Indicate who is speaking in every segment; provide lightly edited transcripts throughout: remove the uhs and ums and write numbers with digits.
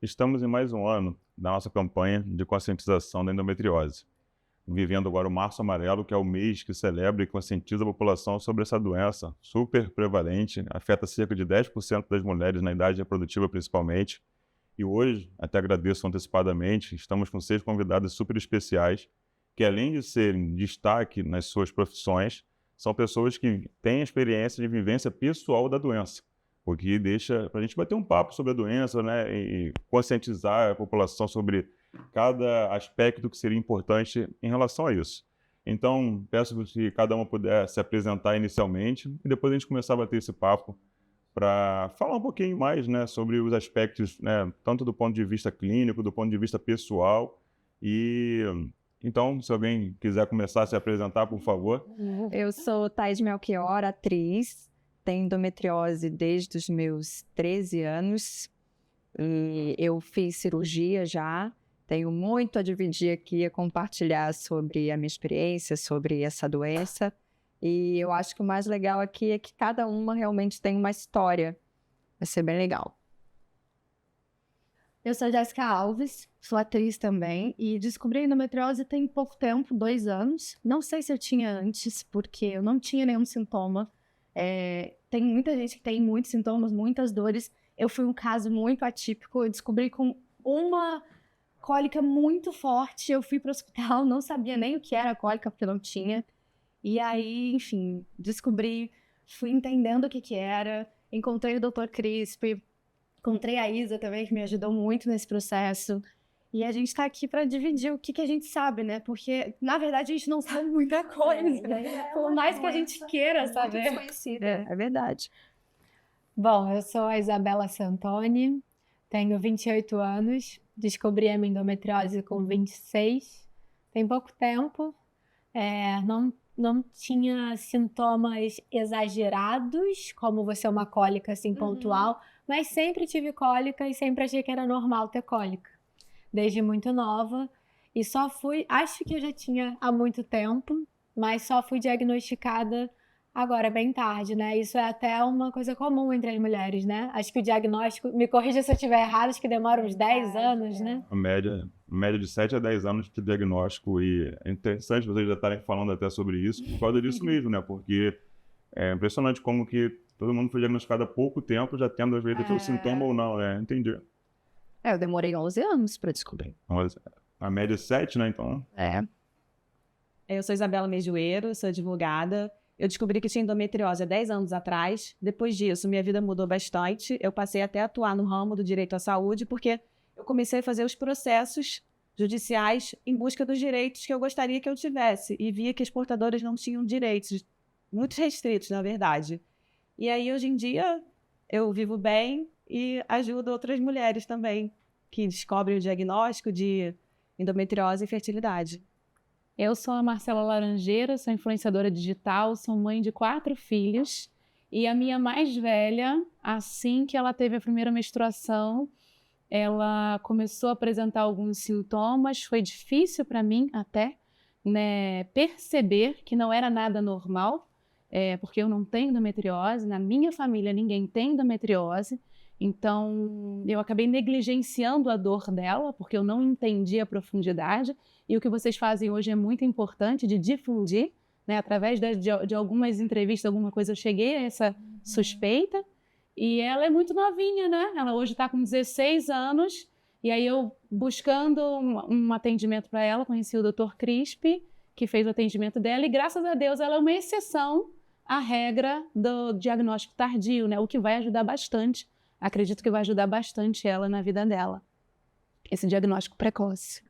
Speaker 1: Estamos em mais um ano da nossa campanha de conscientização da endometriose, vivendo agora o Março Amarelo, que é o mês que celebra e conscientiza a população sobre essa doença super prevalente, afeta cerca de 10% das mulheres na idade reprodutiva principalmente. E hoje, até agradeço antecipadamente, estamos com 6 convidadas super especiais, que além de serem destaque nas suas profissões, são pessoas que têm experiência de vivência pessoal da doença, o que deixa para a gente bater um papo sobre a doença, né, e conscientizar a população sobre cada aspecto que seria importante em relação a isso. Então, peço que cada uma puder se apresentar inicialmente e depois a gente começar a bater esse papo para falar um pouquinho mais, né, sobre os aspectos, né, tanto do ponto de vista clínico, do ponto de vista pessoal. E então, se alguém quiser começar a se apresentar, por favor.
Speaker 2: Eu sou Thaís Melchior, atriz, tenho endometriose desde os meus 13 anos e eu fiz cirurgia já, tenho muito a dividir aqui, a compartilhar sobre a minha experiência, sobre essa doença, e eu acho que o mais legal aqui é que cada uma realmente tem uma história, vai ser bem legal.
Speaker 3: Eu sou a Jéssica Alves, sou atriz também e descobri a endometriose tem pouco tempo, 2 anos. Não sei se eu tinha antes, porque eu não tinha nenhum sintoma. Tem muita gente que tem muitos sintomas, muitas dores. Eu fui um caso muito atípico, eu descobri com uma cólica muito forte. Eu fui para o hospital, não sabia nem o que era cólica, porque não tinha. E aí, enfim, descobri, fui entendendo o que era, encontrei o Dr. Crisp, encontrei a Isa também, que me ajudou muito nesse processo. E a gente está aqui para dividir o que a gente sabe, né? Porque, na verdade, a gente não sabe muita coisa. Por mais que a gente queira saber.
Speaker 2: Desconhecida, é verdade.
Speaker 4: Bom, eu sou a Isabela Santoni, tenho 28 anos, descobri a minha endometriose com 26, tem pouco tempo, não tinha sintomas exagerados, como você uma cólica assim pontual, mas sempre tive cólica e sempre achei que era normal ter cólica, desde muito nova. E só fui, acho que eu já tinha há muito tempo, mas só fui diagnosticada agora, bem tarde, né? Isso é até uma coisa comum entre as mulheres, né? Acho que o diagnóstico, me corrija se eu estiver errado, acho que demora uns 10 anos, né?
Speaker 1: A média de 7 a 10 anos de diagnóstico, e é interessante vocês já estarem falando até sobre isso, por causa disso mesmo, né? Porque é impressionante como que todo mundo foi diagnosticado há pouco tempo, já tendo às vezes o sintoma ou não, né? Entendi.
Speaker 2: Eu demorei 11 anos para descobrir.
Speaker 1: Mas a média é 7, né? Então,
Speaker 5: Eu sou Isabela Mejoeiro, sou advogada. Eu descobri que tinha endometriose há 10 anos atrás. Depois disso, minha vida mudou bastante. Eu passei até a atuar no ramo do direito à saúde, porque eu comecei a fazer os processos judiciais em busca dos direitos que eu gostaria que eu tivesse. E via que as portadoras não tinham direitos, muito restritos, na verdade. E aí, hoje em dia, eu vivo bem e ajudo outras mulheres também, que descobrem o diagnóstico de endometriose e fertilidade.
Speaker 6: Eu sou a Marcela Laranjeira, sou influenciadora digital, sou mãe de 4 filhos e a minha mais velha, assim que ela teve a primeira menstruação, ela começou a apresentar alguns sintomas, foi difícil para mim até, né, perceber que não era nada normal, porque eu não tenho endometriose, na minha família ninguém tem endometriose, então eu acabei negligenciando a dor dela, porque eu não entendi a profundidade, e o que vocês fazem hoje é muito importante, de difundir, né, através de algumas entrevistas, alguma coisa, eu cheguei a essa suspeita, e ela é muito novinha, né? Ela hoje está com 16 anos, e aí eu, buscando um atendimento para ela, conheci o Dr. Crisp, que fez o atendimento dela, e graças a Deus ela é uma exceção à regra do diagnóstico tardio, né? O que vai ajudar bastante, acredito que vai ajudar bastante ela na vida dela, esse diagnóstico precoce.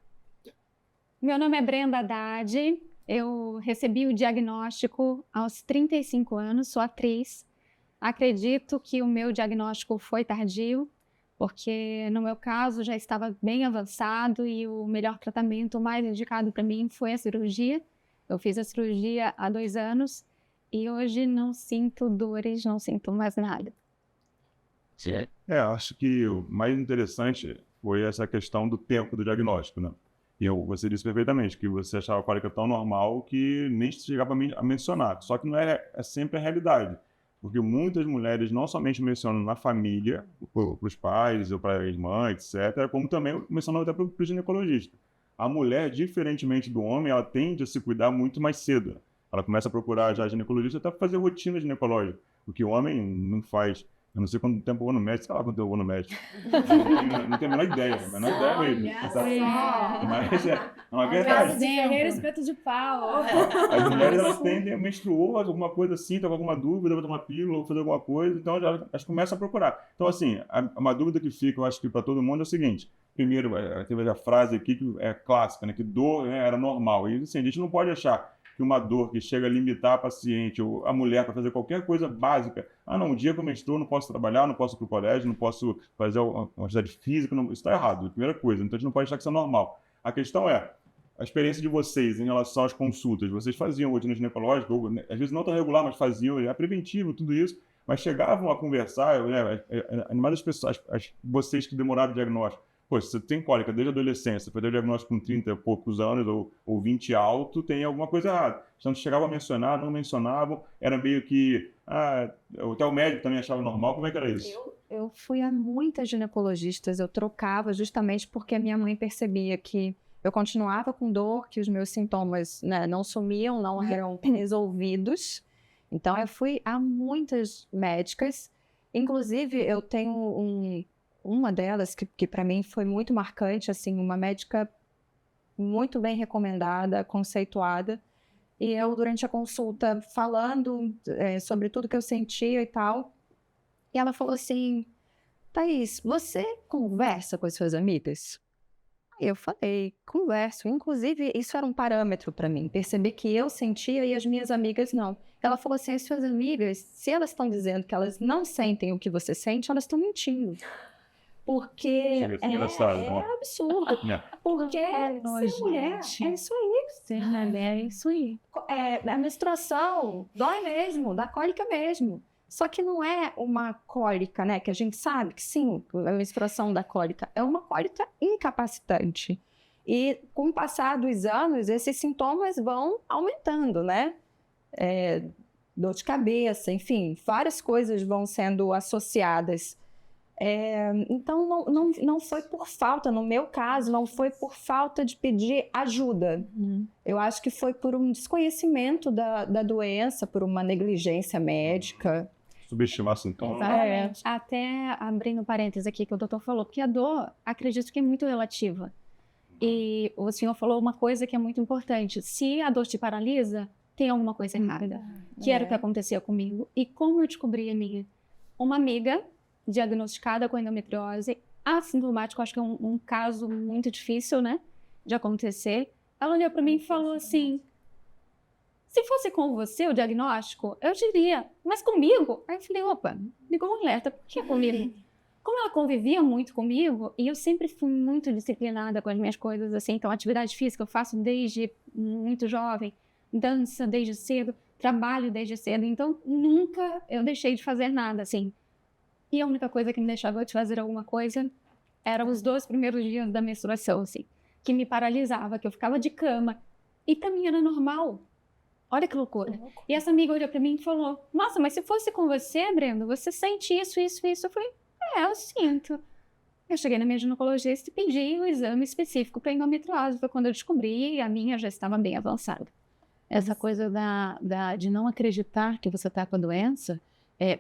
Speaker 7: Meu nome é Brenda Haddad, eu recebi o diagnóstico aos 35 anos, sou atriz. Acredito que o meu diagnóstico foi tardio, porque no meu caso já estava bem avançado e o melhor tratamento, o mais indicado para mim, foi a cirurgia. Eu fiz a cirurgia há 2 anos e hoje não sinto dores, não sinto mais nada.
Speaker 1: acho que o mais interessante foi essa questão do tempo do diagnóstico, né? E você disse perfeitamente que você achava a cólica tão normal que nem chegava a mencionar. Só que não é sempre a realidade. Porque muitas mulheres não somente mencionam na família, para os pais ou para as mães, etc., como também mencionam até para o ginecologista. A mulher, diferentemente do homem, ela tende a se cuidar muito mais cedo. Ela começa a procurar já ginecologista até para fazer rotina ginecológica, o que o homem não faz. Eu não sei quanto tempo eu vou no médico, sei lá quanto eu vou no médico. Não tenho a menor ideia, mesmo. Mas é uma verdade.
Speaker 3: Guerreiro espeto de pau.
Speaker 1: As mulheres, elas tendem a menstruar alguma coisa assim, tá com alguma dúvida, vai tomar pílula, ou fazer alguma coisa, então elas começam a procurar. Então, assim, uma dúvida que fica, eu acho que para todo mundo é o seguinte: primeiro, teve a frase aqui que é clássica, né, que dor, né, era normal. E assim, a gente não pode achar que uma dor que chega a limitar a paciente ou a mulher para fazer qualquer coisa básica. Um dia que eu menstruo, não posso trabalhar, não posso ir para o colégio, não posso fazer uma atividade física, isso está errado, primeira coisa. Então a gente não pode achar que isso é normal. A questão é, a experiência de vocês em relação às consultas, vocês faziam rotina ginecológica, ou, às vezes não tão regular, mas faziam, é preventivo, tudo isso, mas chegavam a conversar, né, animadas as pessoas, vocês que demoraram o diagnóstico. Pô, se você tem cólica desde a adolescência, foi ter o diagnóstico com 30 e poucos anos ou 20 alto, tem alguma coisa errada. Então, chegavam a mencionar, não mencionavam, era meio que... até o médico também achava normal. Como é que era isso?
Speaker 2: Eu fui a muitas ginecologistas, eu trocava justamente porque a minha mãe percebia que eu continuava com dor, que os meus sintomas, né, não sumiam, não eram resolvidos. Então, eu fui a muitas médicas. Inclusive, eu tenho uma delas que para mim foi muito marcante, assim, uma médica muito bem recomendada, conceituada, e eu, durante a consulta, falando sobre tudo que eu sentia e tal, e ela falou assim: Thaís, você conversa com as suas amigas? Aí eu falei: converso. Inclusive, isso era um parâmetro para mim, perceber que eu sentia e as minhas amigas não. Ela falou assim: as suas amigas, se elas estão dizendo que elas não sentem o que você sente, elas estão mentindo. Porque é absurdo. Porque ser mulher, é isso aí.
Speaker 6: Ser mulher é isso aí.
Speaker 2: A menstruação dói mesmo, dá cólica mesmo. Só que não é uma cólica, né? Que a gente sabe que sim, a menstruação da cólica é uma cólica incapacitante. E com o passar dos anos, esses sintomas vão aumentando, né? Dor de cabeça, enfim, várias coisas vão sendo associadas. Então, não foi por falta, no meu caso, não foi por falta de pedir ajuda. Eu acho que foi por um desconhecimento da doença, por uma negligência médica.
Speaker 1: Subestimar sintomas.
Speaker 7: Até abrindo parênteses aqui que o doutor falou, porque a dor, acredito que é muito relativa. E o senhor falou uma coisa que é muito importante. Se a dor te paralisa, tem alguma coisa errada. Que era o que acontecia comigo. E como eu descobri a minha? Uma amiga diagnosticada com endometriose assintomática, acho que é um caso muito difícil, né, de acontecer. Ela olhou para mim e falou assim: se fosse com você o diagnóstico, eu diria, mas comigo? Aí eu falei: opa, ligou um alerta, por que comigo? Como ela convivia muito comigo, e eu sempre fui muito disciplinada com as minhas coisas, assim, então atividade física eu faço desde muito jovem, dança desde cedo, trabalho desde cedo, então nunca eu deixei de fazer nada, assim. E a única coisa que me deixava de fazer alguma coisa eram os 2 primeiros dias da menstruação, assim, que me paralisava, que eu ficava de cama. E pra mim era normal. Olha que loucura. E essa amiga olhou pra mim e falou: nossa, mas se fosse com você, Brenda, você sente isso, isso, isso. Eu falei: eu sinto. Eu cheguei na minha ginecologista e pedi o exame específico para endometriose. Foi quando eu descobri e a minha já estava bem avançada.
Speaker 6: Essa coisa de não acreditar que você está com a doença,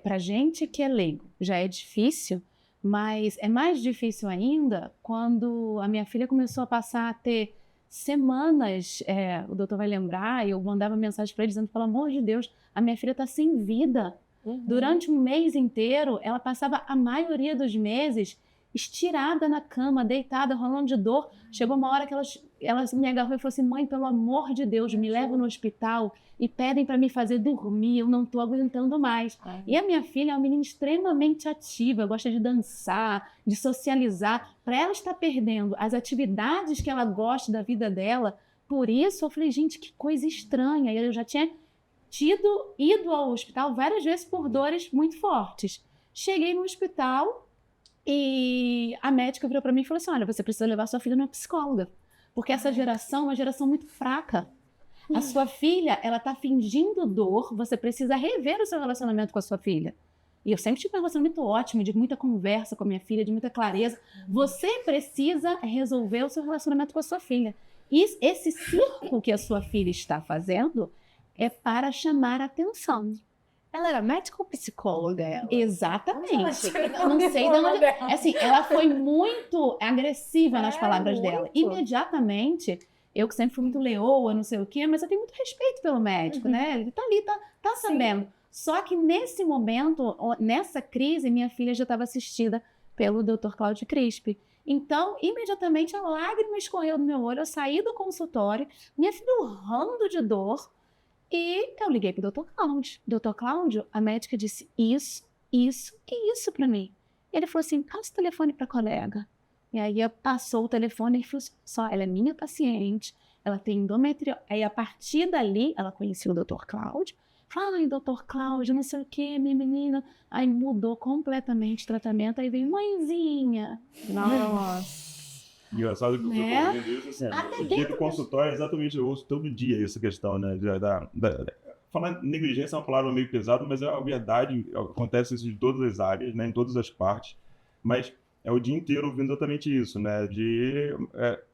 Speaker 6: pra gente que é leigo, já é difícil, mas é mais difícil ainda quando a minha filha começou a passar a ter semanas, o doutor vai lembrar, eu mandava mensagem para ele dizendo: pelo amor de Deus, a minha filha está sem vida. Durante um mês inteiro, ela passava a maioria dos meses estirada na cama, deitada, rolando de dor. Chegou uma hora que ela me agarrou e falou assim: mãe, pelo amor de Deus, me leva no hospital e pedem para me fazer dormir, eu não estou aguentando mais. E a minha filha é uma menina extremamente ativa, gosta de dançar, de socializar. Para ela estar perdendo as atividades que ela gosta da vida dela, por isso eu falei: gente, que coisa estranha. E eu já tinha ido ao hospital várias vezes por dores muito fortes. Cheguei no hospital e a médica virou para mim e falou assim: olha, você precisa levar sua filha numa psicóloga, porque essa geração é uma geração muito fraca. A sua filha, ela tá fingindo dor, você precisa rever o seu relacionamento com a sua filha. E eu sempre tive um relacionamento ótimo, de muita conversa com a minha filha, de muita clareza. Você precisa resolver o seu relacionamento com a sua filha. E esse circo que a sua filha está fazendo é para chamar a atenção.
Speaker 3: Ela era médica ou psicóloga? Ela?
Speaker 6: Exatamente. Eu não sei de onde... Assim, ela foi muito agressiva nas palavras dela. Imediatamente, eu que sempre fui muito leoa, não sei o quê, mas eu tenho muito respeito pelo médico, né? Ele tá ali, tá sabendo. Só que nesse momento, nessa crise, minha filha já estava assistida pelo Dr. Cláudio Crispi. Então, imediatamente, a lágrima escorreu do meu olho, eu saí do consultório, minha filha urrando de dor, e eu liguei pro Dr. Cláudio. Dr. Cláudio, a médica disse isso e isso para mim. E ele falou assim, passa o telefone para a colega. E aí passou o telefone e falou assim, só, ela é minha paciente, ela tem endometriose. Aí, a partir dali, ela conhecia o Dr. Cláudio. Falou, ai, doutor Cláudio, não sei o que, minha menina. Aí mudou completamente o tratamento, aí veio mãezinha. Nossa.
Speaker 1: Engraçado que eu fui correndo isso, assim, o dia do consultório, exatamente, eu ouço todo dia essa questão, né? Falar negligência é uma palavra meio pesada, mas é a verdade, acontece isso de todas as áreas, né? Em todas as partes, mas é o dia inteiro ouvindo exatamente isso, né? De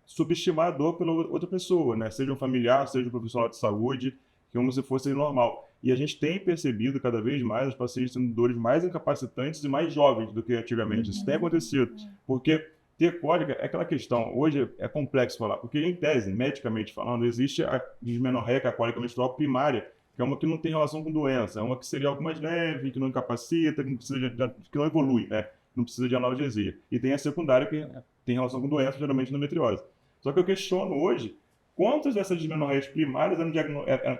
Speaker 1: subestimar a dor pela outra pessoa, né? Seja um familiar, seja um profissional de saúde, como se fosse normal. E a gente tem percebido cada vez mais os pacientes tendo dores mais incapacitantes e mais jovens do que antigamente. Isso tem acontecido, porque ter cólica é aquela questão, hoje é complexo falar, porque em tese, medicamente falando, existe a dismenorreia, que é a cólica menstrual primária, que é uma que não tem relação com doença, é uma que seria algo mais leve, que não incapacita, que não evolui, né? Não precisa de analgesia. E tem a secundária, que tem relação com doença, geralmente endometriose. Só que eu questiono hoje, quantas dessas dismenorreias primárias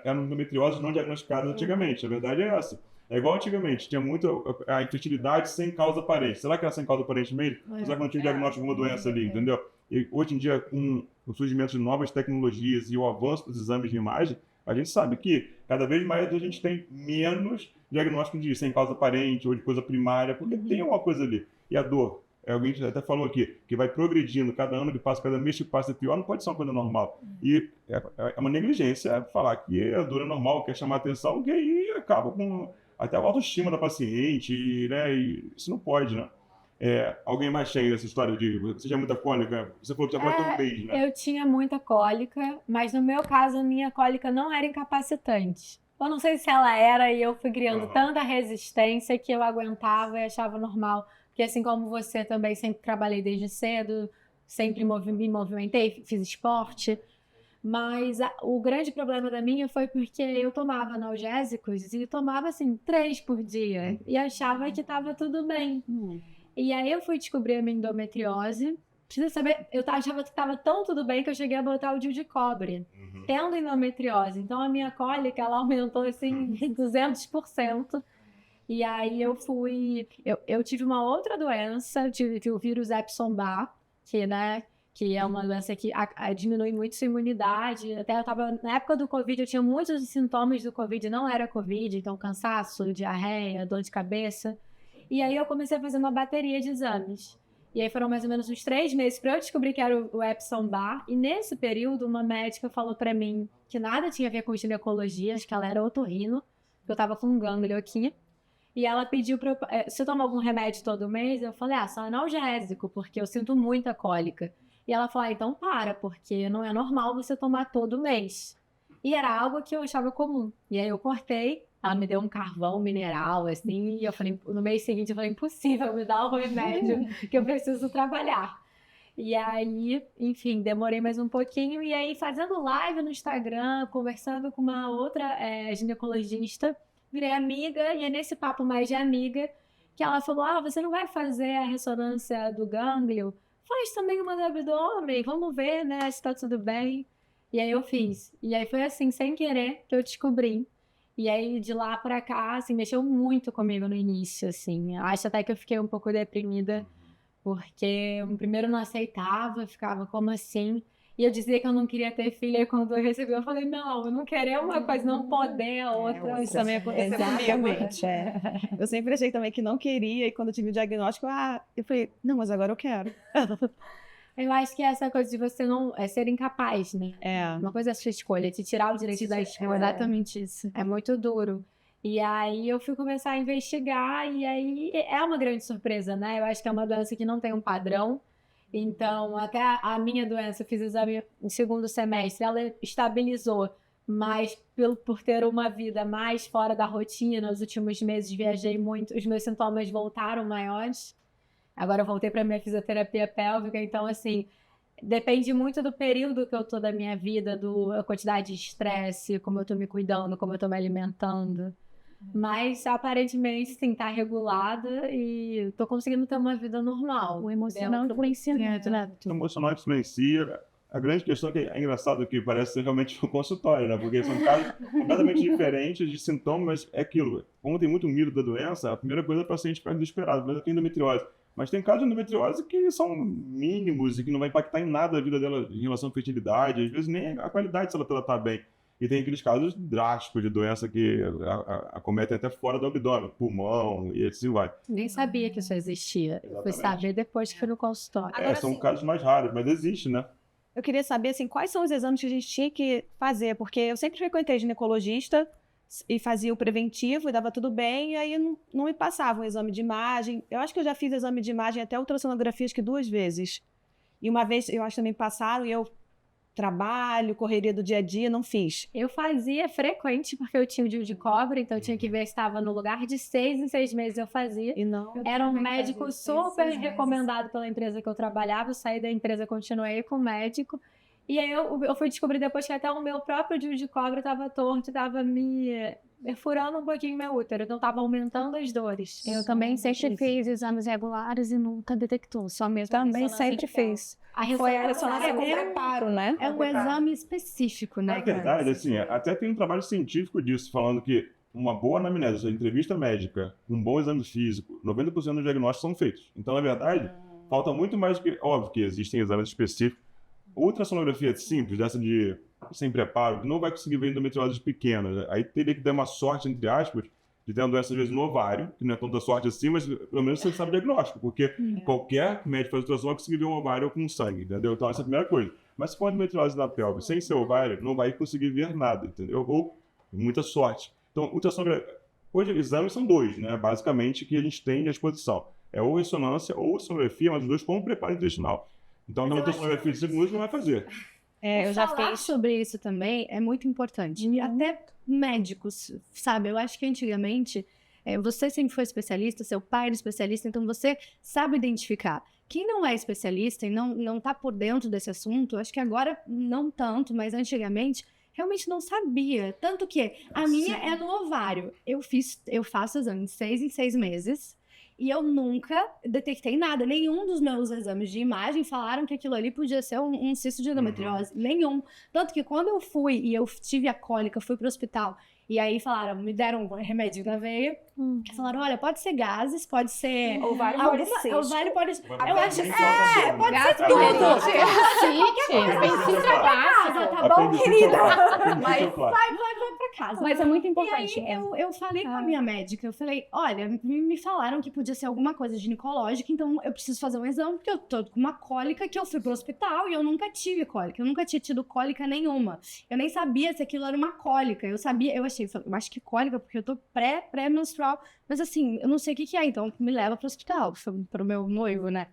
Speaker 1: eram endometrioses não diagnosticadas antigamente? A verdade é essa. É igual antigamente, tinha muita a infertilidade sem causa aparente. Será que era sem causa aparente mesmo? Será que não tinha diagnóstico de alguma doença ali, entendeu? E hoje em dia, com o surgimento de novas tecnologias e o avanço dos exames de imagem, a gente sabe que cada vez mais a gente tem menos diagnóstico de sem causa aparente ou de coisa primária, porque tem uma coisa ali. E a dor? Alguém até falou aqui, que vai progredindo, cada ano que passa, cada mês que passa é pior, não pode ser uma coisa normal. E é uma negligência falar que a dor é normal, quer chamar atenção, que aí acaba com até a autoestima da paciente, né? E isso não pode, né? Alguém mais tem essa história de você tinha muita cólica? Você falou que tinha cólica todo mês, né?
Speaker 4: Eu tinha muita cólica, mas no meu caso, a minha cólica não era incapacitante. Eu não sei se ela era e eu fui criando tanta resistência que eu aguentava e achava normal. Porque assim como você também, sempre trabalhei desde cedo, sempre me movimentei, fiz esporte. Mas o grande problema da minha foi porque eu tomava analgésicos e tomava assim 3 por dia e achava que estava tudo bem. E aí eu fui descobrir a minha endometriose. Precisa saber, eu achava que estava tão tudo bem que eu cheguei a botar o DIU de cobre, tendo endometriose. Então a minha cólica ela aumentou assim 200%. E aí eu tive uma outra doença, tive o vírus Epstein-Barr, que é uma doença que diminui muito sua imunidade. Até eu tava, na época do Covid, eu tinha muitos sintomas do Covid, não era Covid, então cansaço, diarreia, dor de cabeça. E aí eu comecei a fazer uma bateria de exames. E aí foram mais ou menos uns 3 meses para eu descobrir que era o Epstein-Barr. E nesse período, uma médica falou para mim que nada tinha a ver com ginecologia, acho que ela era otorrino, que eu tava com um gânglio aqui. E ela pediu para eu... Se eu tomar algum remédio todo mês, eu falei, só analgésico, porque eu sinto muita cólica. E ela falou, então para, porque não é normal você tomar todo mês. E era algo que eu achava comum. E aí eu cortei, ela me deu um carvão mineral, assim, e eu falei, no mês seguinte, eu falei, impossível, me dá um remédio que eu preciso trabalhar. E aí, enfim, demorei mais um pouquinho, e aí fazendo live no Instagram, conversando com uma outra ginecologista, virei amiga, e é nesse papo mais de amiga, que ela falou, você não vai fazer a ressonância do gânglio? Faz também uma do abdômen, vamos ver, né, se tá tudo bem. E aí eu fiz. E aí foi assim, sem querer, que eu descobri. E aí de lá pra cá, assim, mexeu muito comigo no início, assim. Acho até que eu fiquei um pouco deprimida, porque eu primeiro não aceitava, ficava como assim. E eu dizia que eu não queria ter filha, e quando eu recebi, eu falei, não, eu não querer uma coisa, não poder a outra.
Speaker 5: Isso também aconteceu comigo. Eu sempre achei também que não queria, e quando eu tive o diagnóstico, eu falei, não, mas agora eu quero.
Speaker 4: Eu acho que é essa coisa de você não ser incapaz, né? Uma coisa é a sua escolha, te tirar o direito da
Speaker 3: É
Speaker 4: escolha.
Speaker 3: exatamente isso.
Speaker 4: É muito duro. E aí eu fui começar a investigar e aí é uma grande surpresa, né? Eu acho que é uma doença que não tem um padrão. Então, até a minha doença, eu fiz exame no segundo semestre, ela estabilizou. Mas por ter uma vida mais fora da rotina, nos últimos meses viajei muito, os meus sintomas voltaram maiores. Agora eu voltei para minha fisioterapia pélvica, então assim, depende muito do período que eu tô da minha vida, a quantidade de estresse, como eu tô me cuidando, como eu tô me alimentando. Mas aparentemente, sim, tá regulada e tô conseguindo ter uma vida normal.
Speaker 6: O emocional influencia muito, né?
Speaker 1: O emocional influencia. A grande questão é que é engraçado que parece ser realmente um consultório, né? Porque são casos completamente diferentes de sintomas, é aquilo. Como tem muito medo da doença, a primeira coisa é o paciente ficar desesperado, mas tem endometriose. Mas tem casos de endometriose que são mínimos e que não vai impactar em nada a vida dela em relação à fertilidade, às vezes nem a qualidade se ela tratar bem. E tem aqueles casos drásticos de doença que acometem até fora do abdômen, pulmão e assim vai.
Speaker 4: Nem sabia que isso existia. Eu fui
Speaker 1: Exatamente.
Speaker 4: saber depois que fui no consultório.
Speaker 1: São casos mais raros, mas existe, né?
Speaker 5: Eu queria saber, assim, quais são os exames que a gente tinha que fazer, porque eu sempre frequentei ginecologista e fazia o preventivo e dava tudo bem, e aí não me passava um exame de imagem. Eu acho que eu já fiz exame de imagem até ultrassonografia, acho que 2 vezes. E uma vez, eu acho que também passaram, e eu trabalho, correria do dia a dia, não fiz.
Speaker 4: Eu fazia frequente, porque eu tinha o DIU de cobre, então eu tinha que ver se estava no lugar de 6 em 6 meses eu fazia.
Speaker 5: E não...
Speaker 4: Era um médico super recomendado pela empresa que eu trabalhava, eu saí da empresa, continuei com o médico. E aí eu fui descobrir depois que até o meu próprio DIU de cobre estava torto, estava me perfurando um pouquinho meu útero, então estava aumentando as dores.
Speaker 3: Eu também sempre fiz exames regulares e nunca detectou, só mesmo a
Speaker 2: Também
Speaker 3: ressonância
Speaker 2: sempre
Speaker 3: de pele.
Speaker 2: fiz.
Speaker 4: Foi
Speaker 2: A ressonância com preparo, né?
Speaker 3: É um exame específico, né?
Speaker 1: Na verdade, assim, até tem um trabalho científico disso, falando que uma boa anamnese, seja, entrevista médica, um bom exame físico, 90% dos diagnósticos são feitos. Então, na verdade, falta muito mais do que... Óbvio que existem exames específicos. Ultrassonografia simples, dessa de sem preparo, não vai conseguir ver endometriose pequena. Né? Aí teria que dar uma sorte, entre aspas, de ter uma doença, às vezes, no ovário, que não é tanta sorte assim, mas pelo menos você sabe o diagnóstico, porque qualquer médico faz ultrassom vai conseguir ver um ovário com sangue, entendeu? Então, essa é a primeira coisa. Mas se for endometriose na pelve sem ser ovário, não vai conseguir ver nada, entendeu? Ou muita sorte. Então, ultrassonografia... Hoje, exames são 2, né? Basicamente, que a gente tem à disposição. É ou ressonância ou sonografia, mas os dois com preparo intestinal. Então, na ultrassonografia de 5 minutos não vai fazer.
Speaker 3: Eu já fiz sobre isso também, é muito importante. E até médicos, sabe? Eu acho que antigamente, você sempre foi especialista, seu pai era especialista, então você sabe identificar. Quem não é especialista e não tá por dentro desse assunto, acho que agora não tanto, mas antigamente realmente não sabia. Tanto que a minha é no ovário. Eu faço exame de 6 em 6 meses. E eu nunca detectei nada. Nenhum dos meus exames de imagem falaram que aquilo ali podia ser um cisto de endometriose. Nenhum. Tanto que quando eu fui e eu tive a cólica, fui pro hospital, e aí falaram, me deram um remédio na veia, falaram, olha, pode ser gases, pode ser...
Speaker 2: Ovário pode ser.
Speaker 3: Ovário pode ser. Eu acho que
Speaker 1: pode
Speaker 3: ser tudo.
Speaker 1: Tá bom, querida?
Speaker 3: Mas vai pra casa.
Speaker 7: Mas é muito
Speaker 3: E
Speaker 7: importante.
Speaker 3: aí eu falei com a minha médica, eu falei, olha, me falaram que podia ser alguma coisa ginecológica, então eu preciso fazer um exame, porque eu tô com uma cólica que eu fui pro hospital e eu nunca tive cólica, eu nunca tinha tido cólica nenhuma. Eu nem sabia se aquilo era uma cólica, eu acho que cólica, porque eu tô pré-menstrual, mas assim, eu não sei o que é, então me leva pro hospital, pro meu noivo, né?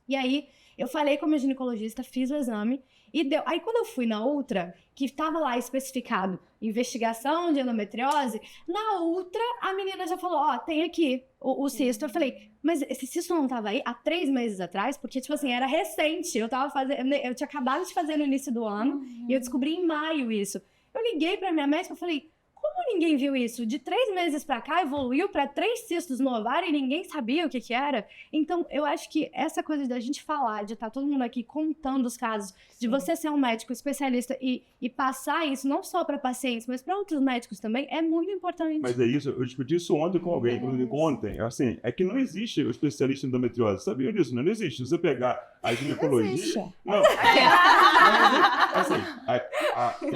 Speaker 3: E aí, eu falei com a minha ginecologista, fiz o exame e deu. Aí, quando eu fui na outra, que estava lá especificado investigação de endometriose, na outra, a menina já falou, ó, tem aqui o cisto. Eu falei, mas esse cisto não estava aí há 3 meses atrás? Porque, tipo assim, era recente. Eu tinha acabado de fazer no início do ano e eu descobri em maio isso. Eu liguei pra minha médica e falei, como ninguém viu isso? De 3 meses pra cá, evoluiu pra 3 cistos no ovário e ninguém sabia o que era. Então, eu acho que essa coisa da gente falar, de estar todo mundo aqui contando os casos, de você ser um médico especialista e passar isso não só para pacientes, mas para outros médicos também, é muito importante.
Speaker 1: Mas é isso, eu discuti isso ontem com alguém, ontem, assim, é que não existe o especialista em endometriose, sabia disso? Não existe. Se você pegar a ginecologia... Não,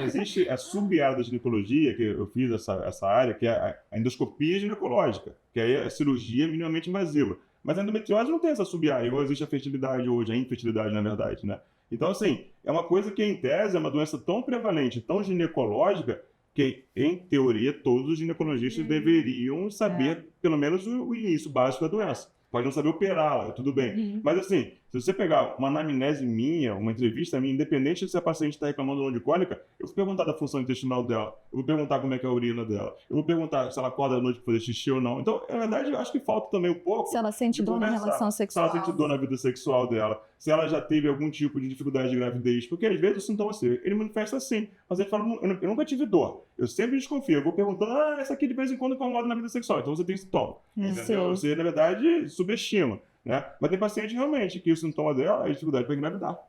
Speaker 1: existe a sub-área da ginecologia, que eu fiz essa área, que é a endoscopia ginecológica, que aí é a cirurgia minimamente invasiva. Mas a endometriose não tem essa sub-área, igual existe a fertilidade hoje, a infertilidade, na verdade, né? Então, assim, é uma coisa que, em tese, é uma doença tão prevalente, tão ginecológica, que, em teoria, todos os ginecologistas deveriam saber, pelo menos, o início básico da doença. Pode não saber operá-la, tudo bem. Mas, assim, se você pegar uma anamnese minha, uma entrevista minha, independente de se a paciente está reclamando ou não de cólica, eu vou perguntar da função intestinal dela, eu vou perguntar como é que é a urina dela, eu vou perguntar se ela acorda à noite para fazer xixi ou não. Então, na verdade, eu acho que falta também um pouco...
Speaker 2: Se ela sente
Speaker 1: de
Speaker 2: dor na
Speaker 1: conversar.
Speaker 2: relação
Speaker 1: Se
Speaker 2: sexual.
Speaker 1: ela sente dor na vida sexual dela, se ela já teve algum tipo de dificuldade de gravidez, porque às vezes o sintoma assim, ele manifesta assim, mas ele fala, eu nunca tive dor, eu sempre desconfio, eu vou perguntando, essa aqui de vez em quando incomoda na vida sexual, então você tem sintoma, entendeu? Você, na verdade, subestima, né? Mas tem paciente realmente que o sintoma dela é dificuldade para engravidar,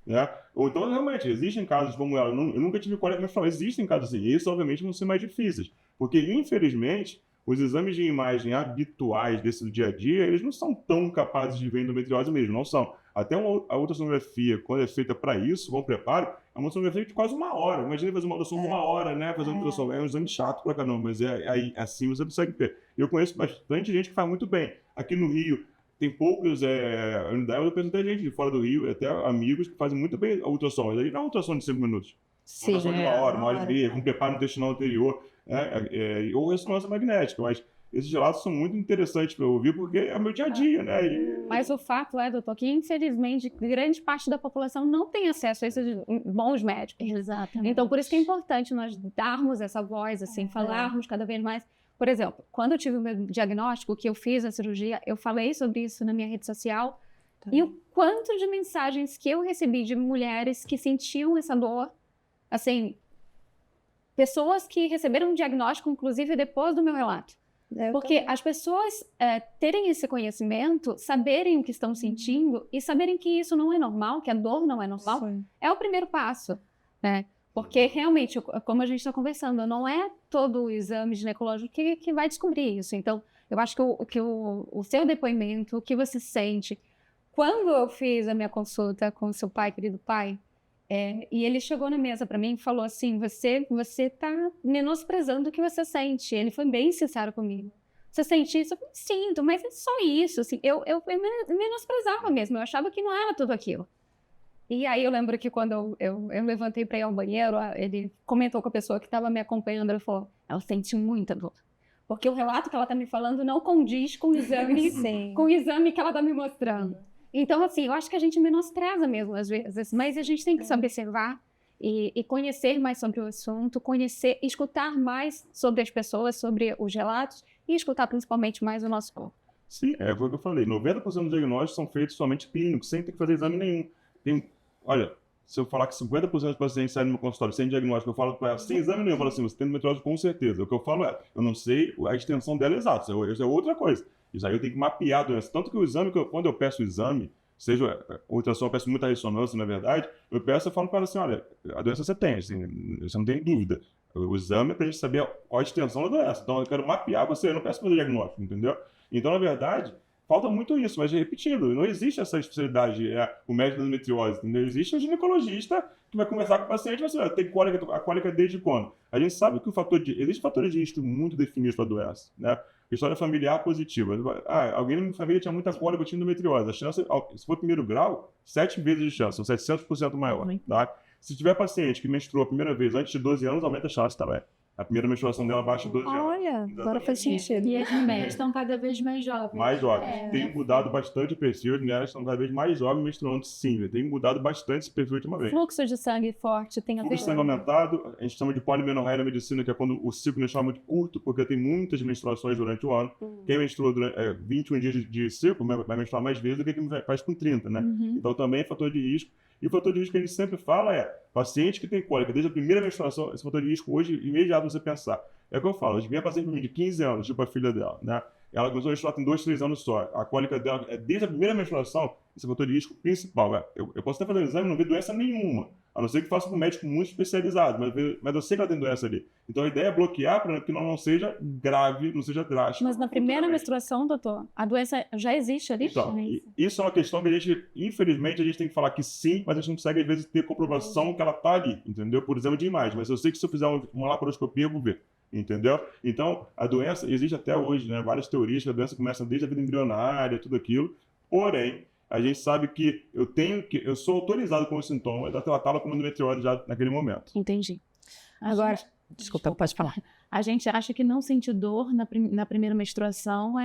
Speaker 1: né? Ou então, realmente, existem casos como ela, eu nunca tive cólica, mas existem casos assim, e esses obviamente vão ser mais difíceis, porque infelizmente os exames de imagem habituais desse dia a dia, eles não são tão capazes de ver endometriose mesmo, não são. Até a ultrassonografia, quando é feita para isso, com preparo, é uma ultrassonografia de quase 1 hora. Imagina fazer uma ultrassom de 1 hora, né? Fazer uma ultrassom. É um exame chato pra caramba, mas aí assim você consegue ver. Eu conheço bastante gente que faz muito bem. Aqui no Rio, tem poucos unidades, eu penso até gente de fora do Rio, até amigos que fazem muito bem a ultrassom. Mas aí não é uma ultrassom de 5 minutos.
Speaker 2: Sim,
Speaker 1: Ultrassom de 1 hora e meia, com preparo intestinal anterior, ou ressonância magnética. Mas esses relatos são muito interessantes para eu ouvir, porque é o meu dia a dia, né?
Speaker 7: Mas o fato é, doutor, que infelizmente grande parte da população não tem acesso a esses bons médicos.
Speaker 3: Exatamente.
Speaker 7: Então, por isso que é importante nós darmos essa voz, assim, falarmos cada vez mais. Por exemplo, quando eu tive o meu diagnóstico, que eu fiz a cirurgia, eu falei sobre isso na minha rede social, e o quanto de mensagens que eu recebi de mulheres que sentiam essa dor, assim, pessoas que receberam um diagnóstico, inclusive, depois do meu relato. Porque as pessoas terem esse conhecimento, saberem o que estão sentindo e saberem que isso não é normal, que a dor não é normal, é o primeiro passo, né? Porque realmente, como a gente está conversando, não é todo o exame ginecológico que vai descobrir isso. Então, eu acho que o seu depoimento, o que você sente... Quando eu fiz a minha consulta com o seu pai, querido pai, e ele chegou na mesa para mim e falou assim, você está menosprezando o que você sente. Ele foi bem sincero comigo. Você sente isso? Eu falei, sinto, mas é só isso. Assim, eu menosprezava mesmo, eu achava que não era tudo aquilo. E aí eu lembro que quando eu levantei para ir ao banheiro, ele comentou com a pessoa que estava me acompanhando, ele falou, ela sente muita dor. Porque o relato que ela está me falando não condiz com o exame, com o exame que ela está me mostrando. Então, assim, eu acho que a gente menospreza mesmo às vezes, mas a gente tem que se observar e conhecer mais sobre o assunto, escutar mais sobre as pessoas, sobre os relatos e escutar principalmente mais o nosso corpo.
Speaker 1: Sim, é o que eu falei. 90% dos diagnósticos são feitos somente clínicos, sem ter que fazer exame nenhum. Olha, se eu falar que 50% dos pacientes saem do meu consultório sem diagnóstico, eu falo para ela, sem exame nenhum, eu falo assim, você tem endometriose com certeza. O que eu falo eu não sei a extensão dela exata, isso é outra coisa. Isso aí eu tenho que mapear a doença. Tanto que o exame, quando eu peço o exame, seja ultrassom, eu peço muita ressonância, na verdade, eu falo para ela assim, olha, a doença você tem, assim, você não tem dúvida. O exame é para a gente saber qual a extensão da doença. Então eu quero mapear você, eu não peço fazer diagnóstico, entendeu? Então, na verdade, falta muito isso, mas repetindo, não existe essa especialidade, o médico da endometriose, entendeu? Existe o ginecologista que vai conversar com o paciente e vai dizer, tem cólica desde quando? A gente sabe que existem fatores de risco muito definidos para a doença, né? História familiar positiva. Alguém na minha família tinha muita cólica, eu tinha endometriose. A chance, se for primeiro grau, 7 vezes de chance, são 700% maior, tá? Se tiver paciente que menstruou a primeira vez antes de 12 anos, aumenta a chance também. A primeira menstruação dela baixa de 12 anos.
Speaker 2: Olha, agora faz sentido.
Speaker 3: E as mulheres estão cada vez mais jovens.
Speaker 1: Mais jovens. Tem mudado bastante o perfil, as mulheres estão cada vez mais jovens menstruando, sim. Tem mudado bastante esse perfil ultimamente.
Speaker 7: Fluxo de sangue forte tem a ver
Speaker 1: Fluxo de sangue aumentado, a gente chama de polimenorreia na medicina, que é quando o ciclo menstrual é muito curto, porque tem muitas menstruações durante o ano. Quem menstrua durante 21 dias de ciclo vai menstruar mais vezes do que quem faz com 30, né? Então também é fator de risco. E o fator de risco que a gente sempre fala paciente que tem cólica desde a primeira menstruação, esse fator de risco hoje, imediato você pensar. É o que eu falo, a gente vem a paciente de 15 anos, tipo a filha dela, né? Ela começou a menstruar tem 2, 3 anos só. A cólica dela é desde a primeira menstruação, esse fator de risco principal. Eu posso até fazer um exame e não ver doença nenhuma, a não ser que faça com um médico muito especializado, mas eu sei que ela tem doença ali. Então a ideia é bloquear para que não seja grave, não seja drástico.
Speaker 7: Mas na primeira menstruação, doutor, a doença já existe ali?
Speaker 1: Então, isso é uma questão que a gente, infelizmente, a gente tem que falar que sim, mas a gente não consegue, às vezes, ter comprovação que ela está ali, entendeu? Por exame de imagem. Mas eu sei que se eu fizer uma laparoscopia, eu vou ver. entendeu? Então, a doença existe até hoje, né? Várias teorias que a doença começa desde a vida embrionária, tudo aquilo. Porém, a gente sabe que eu sou autorizado com os sintomas a tratá-la como endometriose já naquele momento.
Speaker 6: Entendi.
Speaker 2: Agora, desculpa, pode falar.
Speaker 6: A gente acha que não sentir dor na primeira menstruação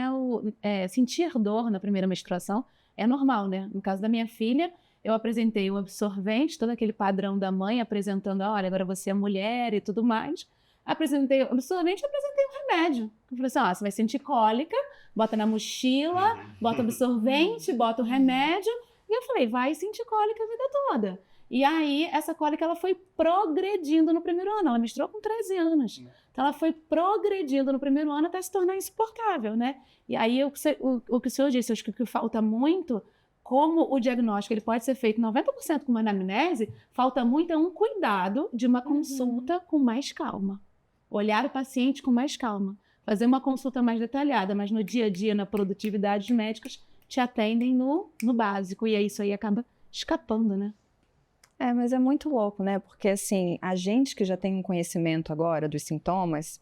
Speaker 6: sentir dor na primeira menstruação é normal, né? No caso da minha filha, eu apresentei o absorvente, todo aquele padrão da mãe apresentando, olha, agora você é mulher e tudo mais. Apresentei o absorvente e apresentei o remédio. Eu falei assim, você vai sentir cólica, bota na mochila, bota o absorvente, bota o remédio. E eu falei, vai sentir cólica a vida toda. E aí, essa cólica, ela foi progredindo no primeiro ano. Ela menstruou com 13 anos. Então, ela foi progredindo no primeiro ano até se tornar insuportável, né? E aí, o que o senhor disse, eu acho que o que falta muito, como o diagnóstico ele pode ser feito 90% com uma anamnese, falta muito um cuidado de uma consulta com mais calma. Olhar o paciente com mais calma. Fazer uma consulta mais detalhada, mas no dia a dia, na produtividade, os médicos te atendem no básico. E aí, isso aí acaba escapando, né?
Speaker 2: Mas é muito louco, né? Porque, assim, a gente que já tem um conhecimento agora dos sintomas,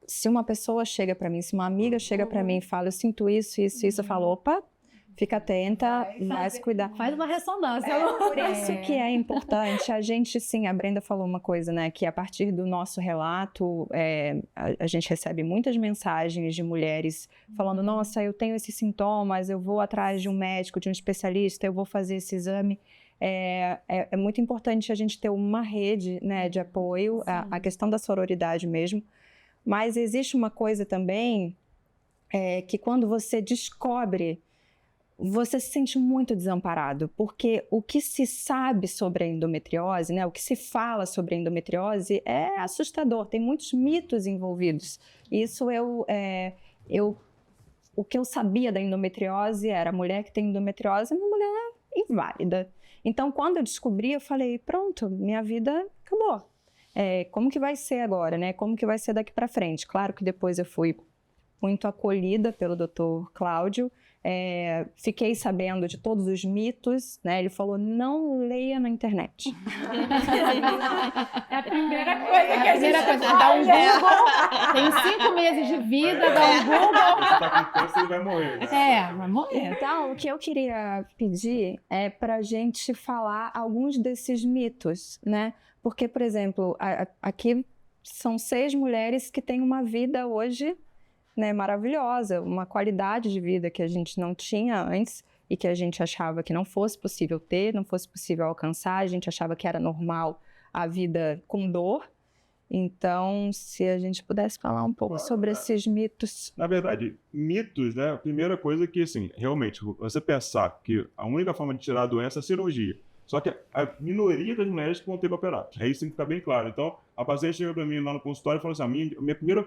Speaker 2: se uma pessoa chega para mim, se uma amiga chega para mim e fala, eu sinto isso, eu falo, opa, fica atenta, vai se cuidar.
Speaker 3: Faz uma ressonância.
Speaker 2: Por isso que é importante. A gente, sim, a Brenda falou uma coisa, né? Que a partir do nosso relato, a gente recebe muitas mensagens de mulheres falando, nossa, eu tenho esses sintomas, eu vou atrás de um médico, de um especialista, eu vou fazer esse exame. É muito importante a gente ter uma rede, né, de apoio, a questão da sororidade mesmo. Mas existe uma coisa também, que quando você descobre, você se sente muito desamparado, porque o que se sabe sobre a endometriose, né, o que se fala sobre a endometriose é assustador, tem muitos mitos envolvidos. Isso o que eu sabia da endometriose era a mulher que tem endometriose é uma mulher inválida. Então, quando eu descobri, eu falei, pronto, minha vida acabou. Como que vai ser agora, né? Como que vai ser daqui para frente? Claro que depois eu fui muito acolhida pelo Dr. Cláudio, fiquei sabendo de todos os mitos, né? Ele falou, não leia na internet.
Speaker 6: É a primeira coisa que a gente faz. Dá um Google, tem 5 meses de vida, dá um Google.
Speaker 1: Você tá com câncer e vai morrer.
Speaker 6: Vai morrer.
Speaker 2: Então, o que eu queria pedir é pra gente falar alguns desses mitos, né? Porque, por exemplo, aqui são 6 mulheres que têm uma vida hoje, né, maravilhosa, uma qualidade de vida que a gente não tinha antes e que a gente achava que não fosse possível ter, não fosse possível alcançar, a gente achava que era normal a vida com dor. Então, se a gente pudesse falar um pouco sobre esses mitos.
Speaker 1: Na verdade, mitos, né? A primeira coisa é que, assim, realmente, você pensar que a única forma de tirar a doença é a cirurgia. Só que a minoria das mulheres que vão ter que operar. Isso tem que ficar bem claro. Então, a paciente chega para mim lá no consultório e fala assim, minha primeira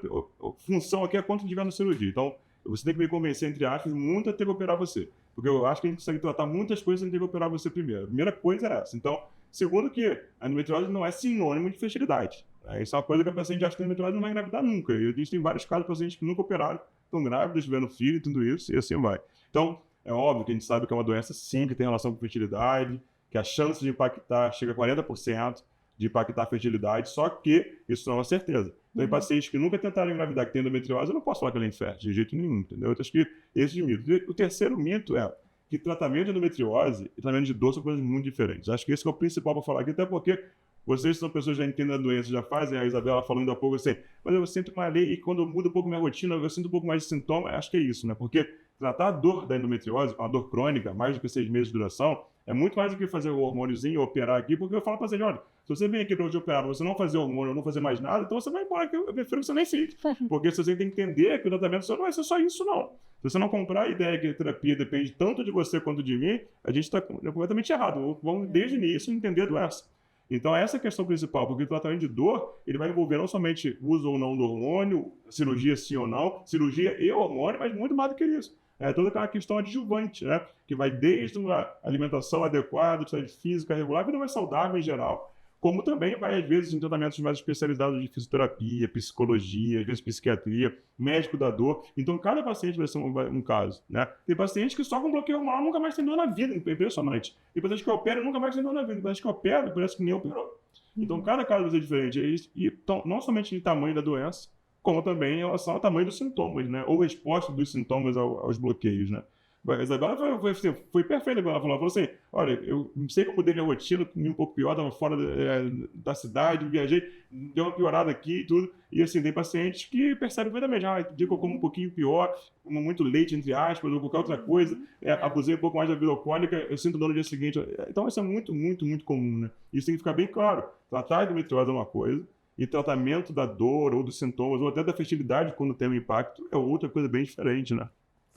Speaker 1: função aqui é quando tiver na cirurgia. Então, você tem que me convencer, entre aspas, muito a ter que operar você. Porque eu acho que a gente consegue tratar muitas coisas sem ter que operar você primeiro. A primeira coisa é essa. Então, segundo que a endometriose não é sinônimo de fertilidade. Isso é uma coisa que a paciente acha que a endometriose não vai engravidar nunca. E existem vários casos de pacientes que nunca operaram, estão grávidas, tiveram filho e tudo isso, e assim vai. Então, é óbvio que a gente sabe que é uma doença, sim, que tem relação com fertilidade, que a chance de impactar chega a 40% de impactar a fertilidade, só que isso não é uma certeza. Então, em pacientes que nunca tentaram engravidar, que tem endometriose, eu não posso falar que ela é infértil, de jeito nenhum, entendeu? Então, acho que esse é o mito. O terceiro mito é que tratamento de endometriose e tratamento de dor são coisas muito diferentes. Acho que esse que é o principal para falar aqui, até porque vocês são pessoas que já entendem a doença, já fazem, a Isabela falando há pouco assim, mas eu sinto mais ali, e quando muda um pouco minha rotina, eu sinto um pouco mais de sintoma, acho que é isso, né? Porque tratar a dor da endometriose, uma dor crônica, mais do que 6 meses de duração, é muito mais do que fazer o hormôniozinho, operar aqui, porque eu falo para você, olha, se você vem aqui para hoje operar, você não fazer hormônio, não fazer mais nada, então você vai embora, que eu prefiro que você nem fique. Porque você tem que entender que o tratamento só não vai ser só isso, não. Se você não comprar a ideia que a terapia depende tanto de você quanto de mim, a gente está completamente errado. Vamos, desde o início, entender a doença. Então, essa é a questão principal, porque o tratamento de dor, ele vai envolver não somente uso ou não do hormônio, cirurgia sim ou não, cirurgia e hormônio, mas muito mais do que isso. É toda aquela questão adjuvante, né? Que vai desde uma alimentação adequada, atividade física regular, vida mais saudável em geral, como também vai, às vezes, em tratamentos mais especializados de fisioterapia, psicologia, às vezes psiquiatria, médico da dor. Então, cada paciente vai ser um caso, né? Tem paciente que só com bloqueio hormonal nunca mais tem dor na vida, impressionante. Tem paciente que opera e nunca mais tem dor na vida. Tem paciente que opera e parece que nem operou. Então, cada caso vai ser diferente. E então, não somente em tamanho da doença, como também em relação ao tamanho dos sintomas, né? Ou resposta dos sintomas aos bloqueios, né? A Isabela foi perfeita quando ela falou assim, olha, eu não sei que eu mudei minha rotina, comi um pouco pior, estava fora da cidade, viajei, deu uma piorada aqui e tudo, e assim, tem pacientes que percebem perfeitamente, dia que eu como um pouquinho pior, como muito leite, entre aspas, ou qualquer outra coisa, abusei um pouco mais da vida alcoólica, eu sinto dor no dia seguinte, então isso é muito, muito, muito comum, né? Isso tem que ficar bem claro, tratar a endometriose é uma coisa, e tratamento da dor, ou dos sintomas, ou até da fertilidade, quando tem um impacto, é outra coisa bem diferente, né?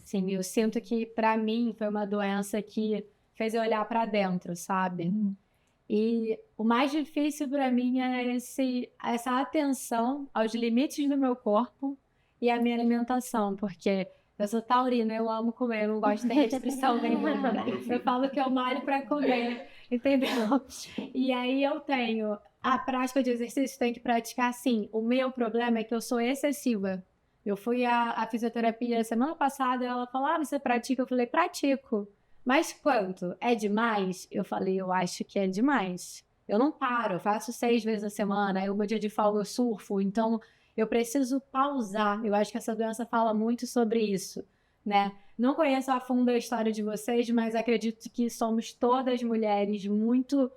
Speaker 4: Sim, eu sinto que, para mim, foi uma doença que fez eu olhar para dentro, sabe? E o mais difícil para mim é essa atenção aos limites do meu corpo e à minha alimentação, porque eu sou taurina, eu amo comer, eu não gosto de restrição nenhuma. Eu falo que eu malho para comer, entendeu? E aí eu tenho a prática de exercício, tenho que praticar assim. O meu problema é que eu sou excessiva. Eu fui à fisioterapia semana passada e ela falou, você pratica? Eu falei, pratico. Mas quanto? É demais? Eu falei, eu acho que é demais. Eu não paro, eu faço 6 vezes na semana, aí o meu dia de folga eu surfo, então eu preciso pausar. Eu acho que essa doença fala muito sobre isso, né? Não conheço a fundo a história de vocês, mas acredito que somos todas mulheres muito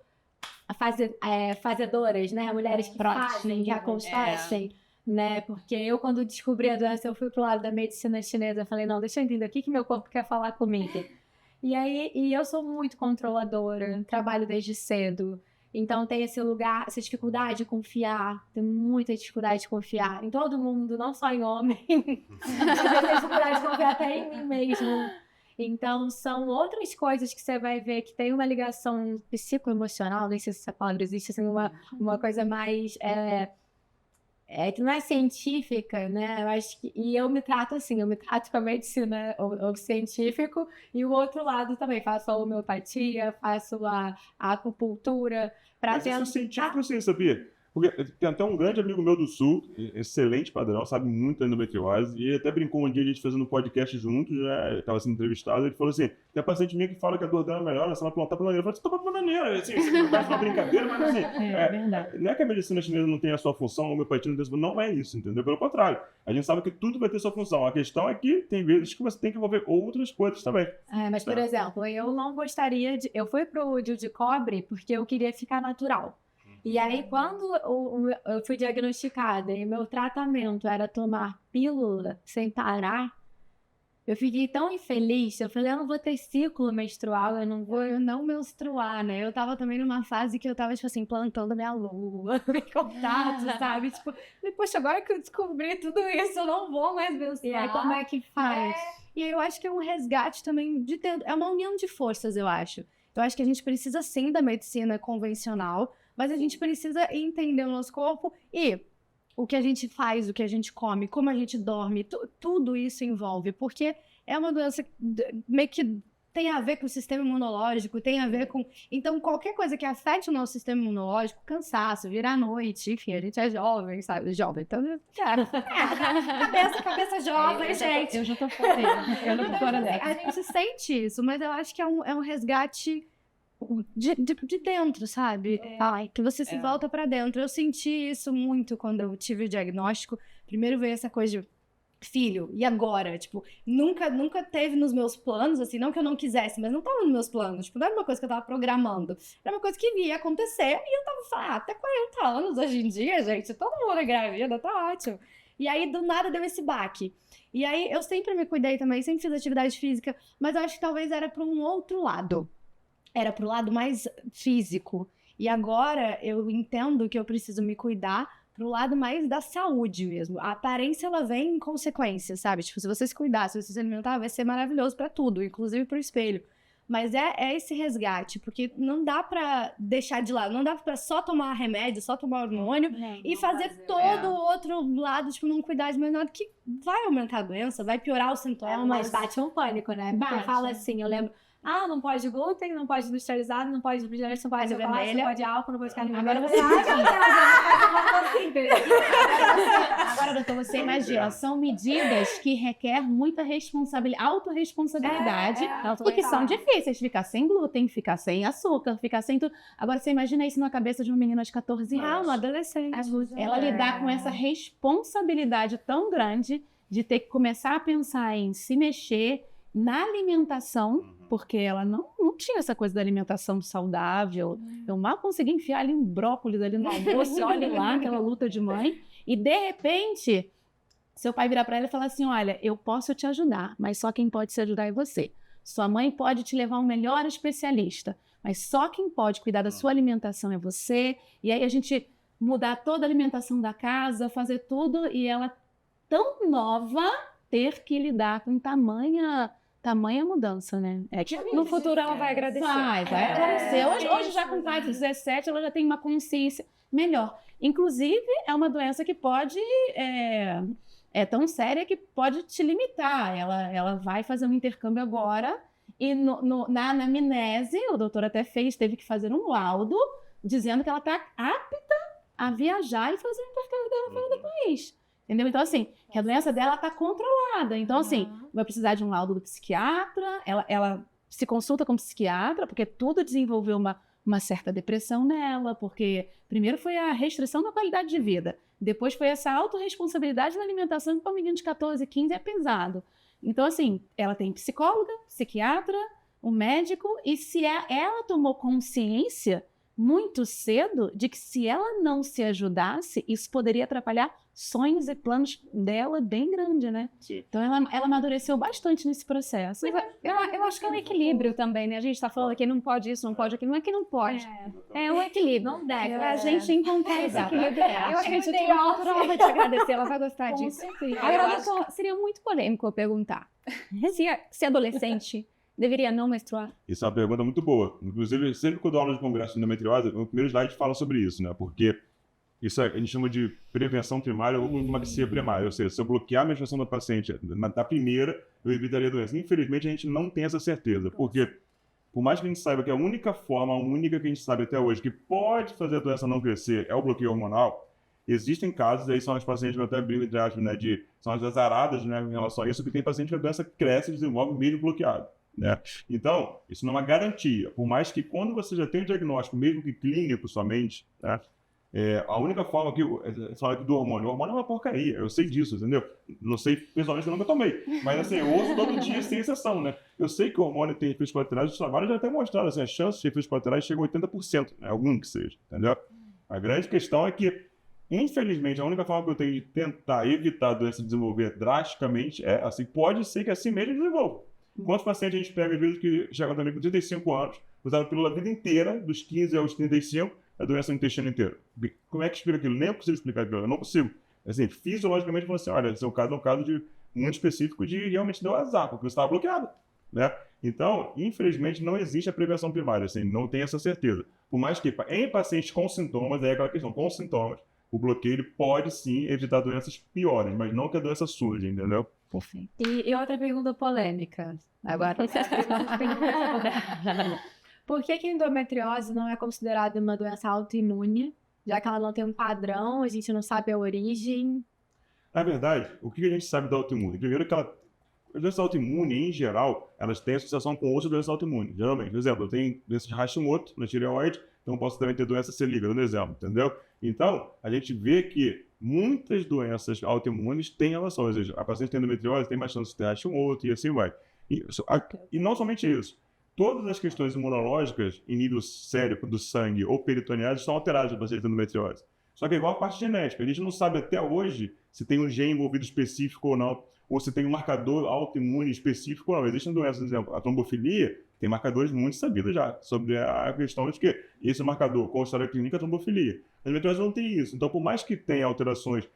Speaker 4: fazedoras, né? Mulheres que fazem, que acontecem. Né? Porque eu, quando descobri a doença, eu fui pro lado da medicina chinesa. Eu falei, não, deixa eu entender o que meu corpo quer falar comigo. E eu sou muito controladora, trabalho desde cedo. Então tem esse lugar, essa dificuldade de confiar. Tenho muita dificuldade de confiar em todo mundo, não só em homem. Mas eu tenho dificuldade de confiar até em mim mesmo. Então são outras coisas que você vai ver que tem uma ligação psicoemocional, nem sei se essa palavra existe, assim, uma coisa mais... que não é científica, né? Eu acho que, e eu me trato assim, eu me trato com a medicina, o científico, e o outro lado também, faço a homeopatia, faço a acupuntura.
Speaker 1: Mas isso é científico, sim, sabia? Porque tem até um grande amigo meu do Sul, excelente padrão, sabe muito da endometriose, e ele até brincou um dia, a gente fez um podcast juntos, né? Estava sendo entrevistado, ele falou assim, tem paciente minha que fala que a dor dela melhora, se ela plantar bananeira. Eu falei, você toma bananeira, assim, você faz uma brincadeira, mas assim,
Speaker 6: verdade.
Speaker 1: não é que a medicina chinesa não tem a sua função, a homeopatia não é isso, entendeu? Pelo contrário, a gente sabe que tudo vai ter sua função, a questão é que tem vezes que você tem que envolver outras coisas também.
Speaker 4: Mas, por exemplo, eu não gostaria de... Eu fui pro DIU de cobre porque eu queria ficar natural. E aí, quando eu fui diagnosticada e meu tratamento era tomar pílula sem parar, eu fiquei tão infeliz. Eu falei, eu não vou ter ciclo menstrual, eu não vou não menstruar, né? Eu tava também numa fase que eu tava, tipo assim, plantando minha lua, em contato, sabe? Tipo, poxa, agora que eu descobri tudo isso, eu não vou mais menstruar.
Speaker 7: E aí, como é que faz?
Speaker 3: E aí eu acho que é um resgate também de dentro. É uma união de forças, eu acho. Eu acho que a gente precisa, sim, da medicina convencional, mas a gente precisa entender o nosso corpo e o que a gente faz, o que a gente come, como a gente dorme, tudo isso envolve, porque é uma doença meio que tem a ver com o sistema imunológico, tem a ver com... Então, qualquer coisa que afete o nosso sistema imunológico, cansaço, virar à noite, enfim, a gente é jovem, sabe? Jovem, então... cabeça jovem, gente.
Speaker 6: Eu já tô fora, eu não tô fora dessa.
Speaker 3: A gente sente isso, mas eu acho que é um resgate... De dentro, sabe? Que você se volta pra dentro. Eu senti isso muito quando eu tive o diagnóstico. Primeiro veio essa coisa de filho, e agora? Tipo, nunca teve nos meus planos, assim, não que eu não quisesse, mas não tava nos meus planos. Tipo, não era uma coisa que eu tava programando. Era uma coisa que ia acontecer e eu tava falando, até 40 anos hoje em dia, gente, todo mundo é grávida, tá ótimo. E aí, do nada, deu esse baque. E aí, eu sempre me cuidei também, sempre fiz atividade física, mas eu acho que talvez era pra um outro lado. Era pro lado mais físico. E agora eu entendo que eu preciso me cuidar pro lado mais da saúde mesmo. A aparência, ela vem em consequência, sabe? Tipo, se você se cuidar, se você se alimentar, vai ser maravilhoso pra tudo, inclusive pro espelho. Mas é esse resgate, porque não dá pra deixar de lado, não dá pra só tomar remédio, só tomar hormônio e fazer todo o outro lado, tipo, não cuidar de mais nada, que vai aumentar a doença, vai piorar os sintomas.
Speaker 4: Mas bate um pânico, né? Porque eu falo assim, eu lembro, não pode glúten, não pode industrializado, não pode refrigerante, não pode
Speaker 3: Carne
Speaker 4: chocolate, não
Speaker 3: vermelha.
Speaker 4: pode álcool, não pode carne
Speaker 3: Agora
Speaker 4: vermelha.
Speaker 3: Agora, doutor, você imagina, são medidas que requerem muita responsabilidade, autorresponsabilidade, porque são difíceis, ficar sem glúten, ficar sem açúcar, ficar sem tudo. Agora, você imagina isso na cabeça de uma menina de 14 anos.
Speaker 4: Uma adolescente.
Speaker 3: Ela lidar com essa responsabilidade tão grande de ter que começar a pensar em se mexer na alimentação, porque ela não tinha essa coisa da alimentação saudável. Eu mal consegui enfiar ali um brócolis ali no almoço, olha lá, aquela luta de mãe. E, de repente, seu pai virar para ela e falar assim, olha, eu posso te ajudar, mas só quem pode te ajudar é você. Sua mãe pode te levar um melhor especialista, mas só quem pode cuidar da sua alimentação é você. E aí a gente mudar toda a alimentação da casa, fazer tudo, e ela, tão nova, ter que lidar com tamanha mudança, né? É que
Speaker 2: No futuro ela vai agradecer.
Speaker 3: vai agradecer. Hoje já com quase 17, ela já tem uma consciência melhor. Inclusive, é uma doença que pode... É tão séria que pode te limitar. Ela vai fazer um intercâmbio agora e na anamnese, o doutor até teve que fazer um laudo dizendo que ela está apta a viajar e fazer o intercâmbio dela fora do país. Entendeu? Então, assim, que a doença dela está controlada. Então, assim, vai precisar de um laudo do psiquiatra, ela se consulta com o psiquiatra, porque tudo desenvolveu uma certa depressão nela, porque primeiro foi a restrição da qualidade de vida, depois foi essa autorresponsabilidade na alimentação, que para um menino de 14, 15 é pesado. Então, assim, ela tem psicóloga, psiquiatra, um médico, e se ela tomou consciência muito cedo de que se ela não se ajudasse, isso poderia atrapalhar sonhos e planos dela bem grande, né?
Speaker 1: Sim.
Speaker 3: Então ela amadureceu bastante nesse processo.
Speaker 7: Eu acho que é um equilíbrio também, né? A gente tá falando aqui não pode isso, não pode aquilo. Não é que não pode. É um equilíbrio.
Speaker 4: Não deve.
Speaker 7: A gente encontrar esse equilíbrio. Eu acredito
Speaker 4: tem
Speaker 7: que a autora ela vai te agradecer, ela vai gostar
Speaker 4: Com
Speaker 7: disso.
Speaker 4: certeza.
Speaker 7: Agora, doutor, seria muito polêmico eu perguntar. Se adolescente deveria não menstruar?
Speaker 1: Isso é uma pergunta muito boa. Inclusive, sempre que eu dou aula de congresso de endometriose, o primeiro slide fala sobre isso, né? Porque isso a gente chama de prevenção primária ou eclampsia primária. Ou seja, se eu bloquear a menstruação da paciente na primeira, eu evitaria a doença. Infelizmente, a gente não tem essa certeza. Porque, por mais que a gente saiba que a única que a gente sabe até hoje que pode fazer a doença não crescer é o bloqueio hormonal, existem casos, aí são as pacientes que eu até brigo entre aspas, né? São as azaradas, né, em relação a isso, que tem paciente que a doença cresce e desenvolve mesmo bloqueado. Né? Então, isso não é uma garantia. Por mais que quando você já tem o diagnóstico, mesmo que clínico somente, né? A única forma que fala do hormônio. O hormônio é uma porcaria, eu sei disso, entendeu? Não sei, pessoalmente, eu nunca tomei. Mas assim, eu ouço todo dia sem exceção, né? Eu sei que o hormônio tem efeitos colaterais, os trabalhos já até mostraram, assim, as chances de efeitos colaterais chegam a 80%, né? Algum que seja, entendeu? A grande questão é que, infelizmente, a única forma que eu tenho de tentar evitar a doença desenvolver drasticamente é assim, pode ser que assim mesmo desenvolva. Quantos pacientes a gente pega, às vezes, que chegam também com 35 anos, usaram a pílula a vida inteira, dos 15 aos 35, a doença no intestino inteiro. Como é que explica aquilo? Nem eu consigo explicar aquilo, eu não consigo. Assim, fisiologicamente, você olha, esse é um caso de muito específico de realmente deu azar, porque você estava bloqueado, né? Então, infelizmente, não existe a prevenção primária, assim, não tem essa certeza. Por mais que em pacientes com sintomas, é aquela questão, com sintomas, o bloqueio ele pode sim evitar doenças piores, mas não que a doença surja, entendeu?
Speaker 3: Perfeito.
Speaker 4: E outra pergunta polêmica. Agora, por que a endometriose não é considerada uma doença autoimune, já que ela não tem um padrão, a gente não sabe a origem?
Speaker 1: Na verdade, o que a gente sabe da autoimune? Primeiro que a doença autoimune, em geral, elas têm associação com outras doenças autoimunes. Geralmente, por exemplo, eu tenho doença de Hashimoto na tireoide, então eu posso também ter doença celíaca, no exemplo, entendeu? Então, a gente vê que muitas doenças autoimunes têm relação, ou seja, a paciente tem endometriose tem mais chance de ter Hashimoto e assim vai. E não somente isso, todas as questões imunológicas em nível sérico do sangue ou peritoneais estão alteradas no paciente com endometriose. Só que é igual a parte genética, a gente não sabe até hoje se tem um gene envolvido específico ou não, ou se tem um marcador autoimune específico ou não. Existem doenças, por exemplo, a trombofilia tem marcadores muito sabidos já, sobre a questão de que esse marcador com a história clínica é a trombofilia. A endometriose não tem isso, então por mais que tenha alterações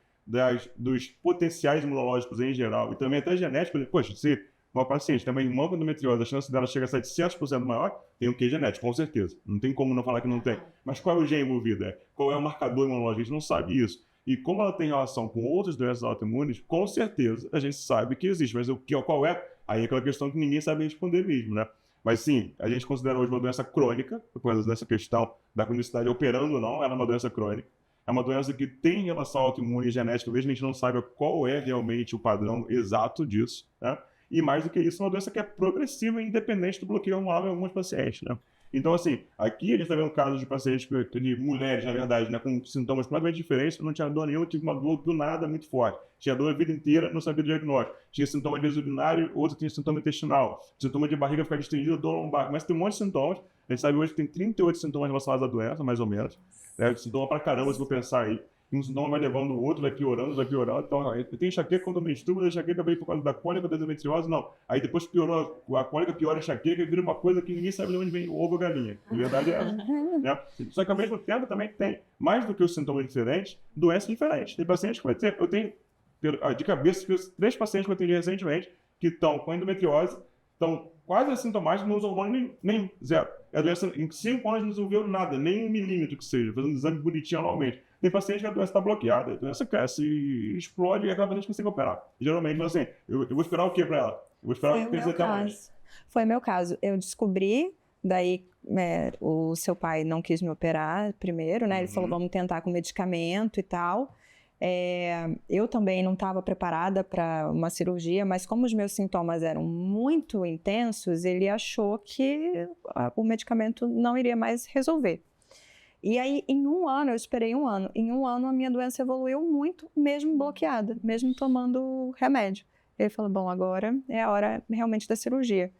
Speaker 1: dos potenciais imunológicos em geral, e também até genéticos, poxa, se uma paciente tem uma irmã com endometriose, a chance dela chegar a 700% maior, tem o que genético, com certeza. Não tem como não falar que não tem. Mas qual é o gene envolvido? Qual é o marcador imunológico? A gente não sabe isso. E como ela tem relação com outras doenças autoimunes, com certeza a gente sabe que existe. Mas qual é? Aí é aquela questão que ninguém sabe responder mesmo, né? Mas sim, a gente considera hoje uma doença crônica, por causa dessa questão da cronicidade operando ou não, ela é uma doença crônica. É uma doença que tem relação autoimune e genética, mesmo a gente não saiba qual é realmente o padrão exato disso, né? E mais do que isso, é uma doença que é progressiva e independente do bloqueio hormonal em alguns pacientes, né? Então, assim, aqui a gente está vendo casos de pacientes, de mulheres, na verdade, né, com sintomas completamente diferentes, não tinha dor nenhuma, tive uma dor do nada muito forte. Tinha dor a vida inteira, não sabia o diagnóstico. Tinha sintoma de urinário, outro tinha sintoma intestinal. Sintoma de barriga ficar distendida, dor lombar. Mas tem um monte de sintomas. A gente sabe hoje que tem 38 sintomas relacionados à doença, mais ou menos. Sintoma pra caramba, se for pensar aí. Um sintoma vai levando o outro, vai piorando. Então, eu tenho enxaqueca quando eu menstruo, mas a enxaqueca veio por causa da cólica, da endometriose, não. Aí depois piorou, a cólica piora a enxaqueca e vira uma coisa que ninguém sabe de onde vem o ovo ou galinha. A verdade é essa. Né? Só que ao mesmo tempo também tem, mais do que os sintomas diferentes, doenças diferentes. Tem pacientes que vai ter, eu tenho de cabeça, 3 pacientes que eu atendi recentemente, que estão com endometriose, estão quase assintomáticos, não usam hormônio nenhum, zero. A doença, em 5 anos, não desenvolveu nada, nem 1 milímetro que seja, fazendo um exame bonitinho anualmente. Tem paciente que a doença está bloqueada, a doença cresce e explode e aquela paciente consegue operar. Geralmente, mas assim, eu vou esperar o quê para ela? Eu vou esperar
Speaker 2: Foi o meu caso. Foi meu caso. Eu descobri, daí o seu pai não quis me operar primeiro, né? Ele falou, vamos tentar com medicamento e tal. Eu também não estava preparada para uma cirurgia, mas como os meus sintomas eram muito intensos, ele achou que o medicamento não iria mais resolver. E aí, em 1 ano, eu esperei 1 ano. Em 1 ano, a minha doença evoluiu muito, mesmo bloqueada, mesmo tomando remédio. Ele falou, bom, agora é a hora realmente da cirurgia.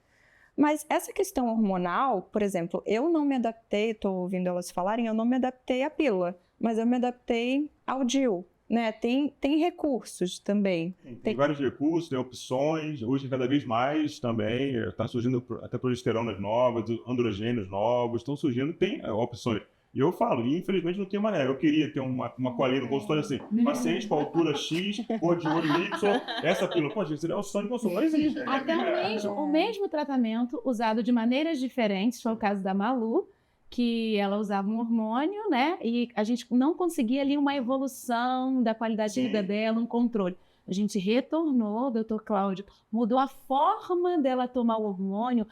Speaker 2: Mas essa questão hormonal, por exemplo, eu não me adaptei, estou ouvindo elas falarem, eu não me adaptei à pílula, mas eu me adaptei ao DIU. Né? Tem recursos também.
Speaker 1: Tem vários recursos, tem opções, hoje cada vez mais também, está surgindo até progesteronas novas, androgênios novos, estão surgindo, tem opções. E eu falo, e infelizmente não tem maneira. Eu queria ter uma colinha no consultório assim, paciente com altura X, cor de olho Y, essa pílula, pô, gente, seria o sonho de consultório, não existe.
Speaker 6: Até o mesmo tratamento usado de maneiras diferentes, foi o caso da Malu, que ela usava um hormônio, né? E a gente não conseguia ali uma evolução da qualidade de vida dela, um controle. A gente retornou, o doutor Cláudio mudou a forma dela tomar o hormônio,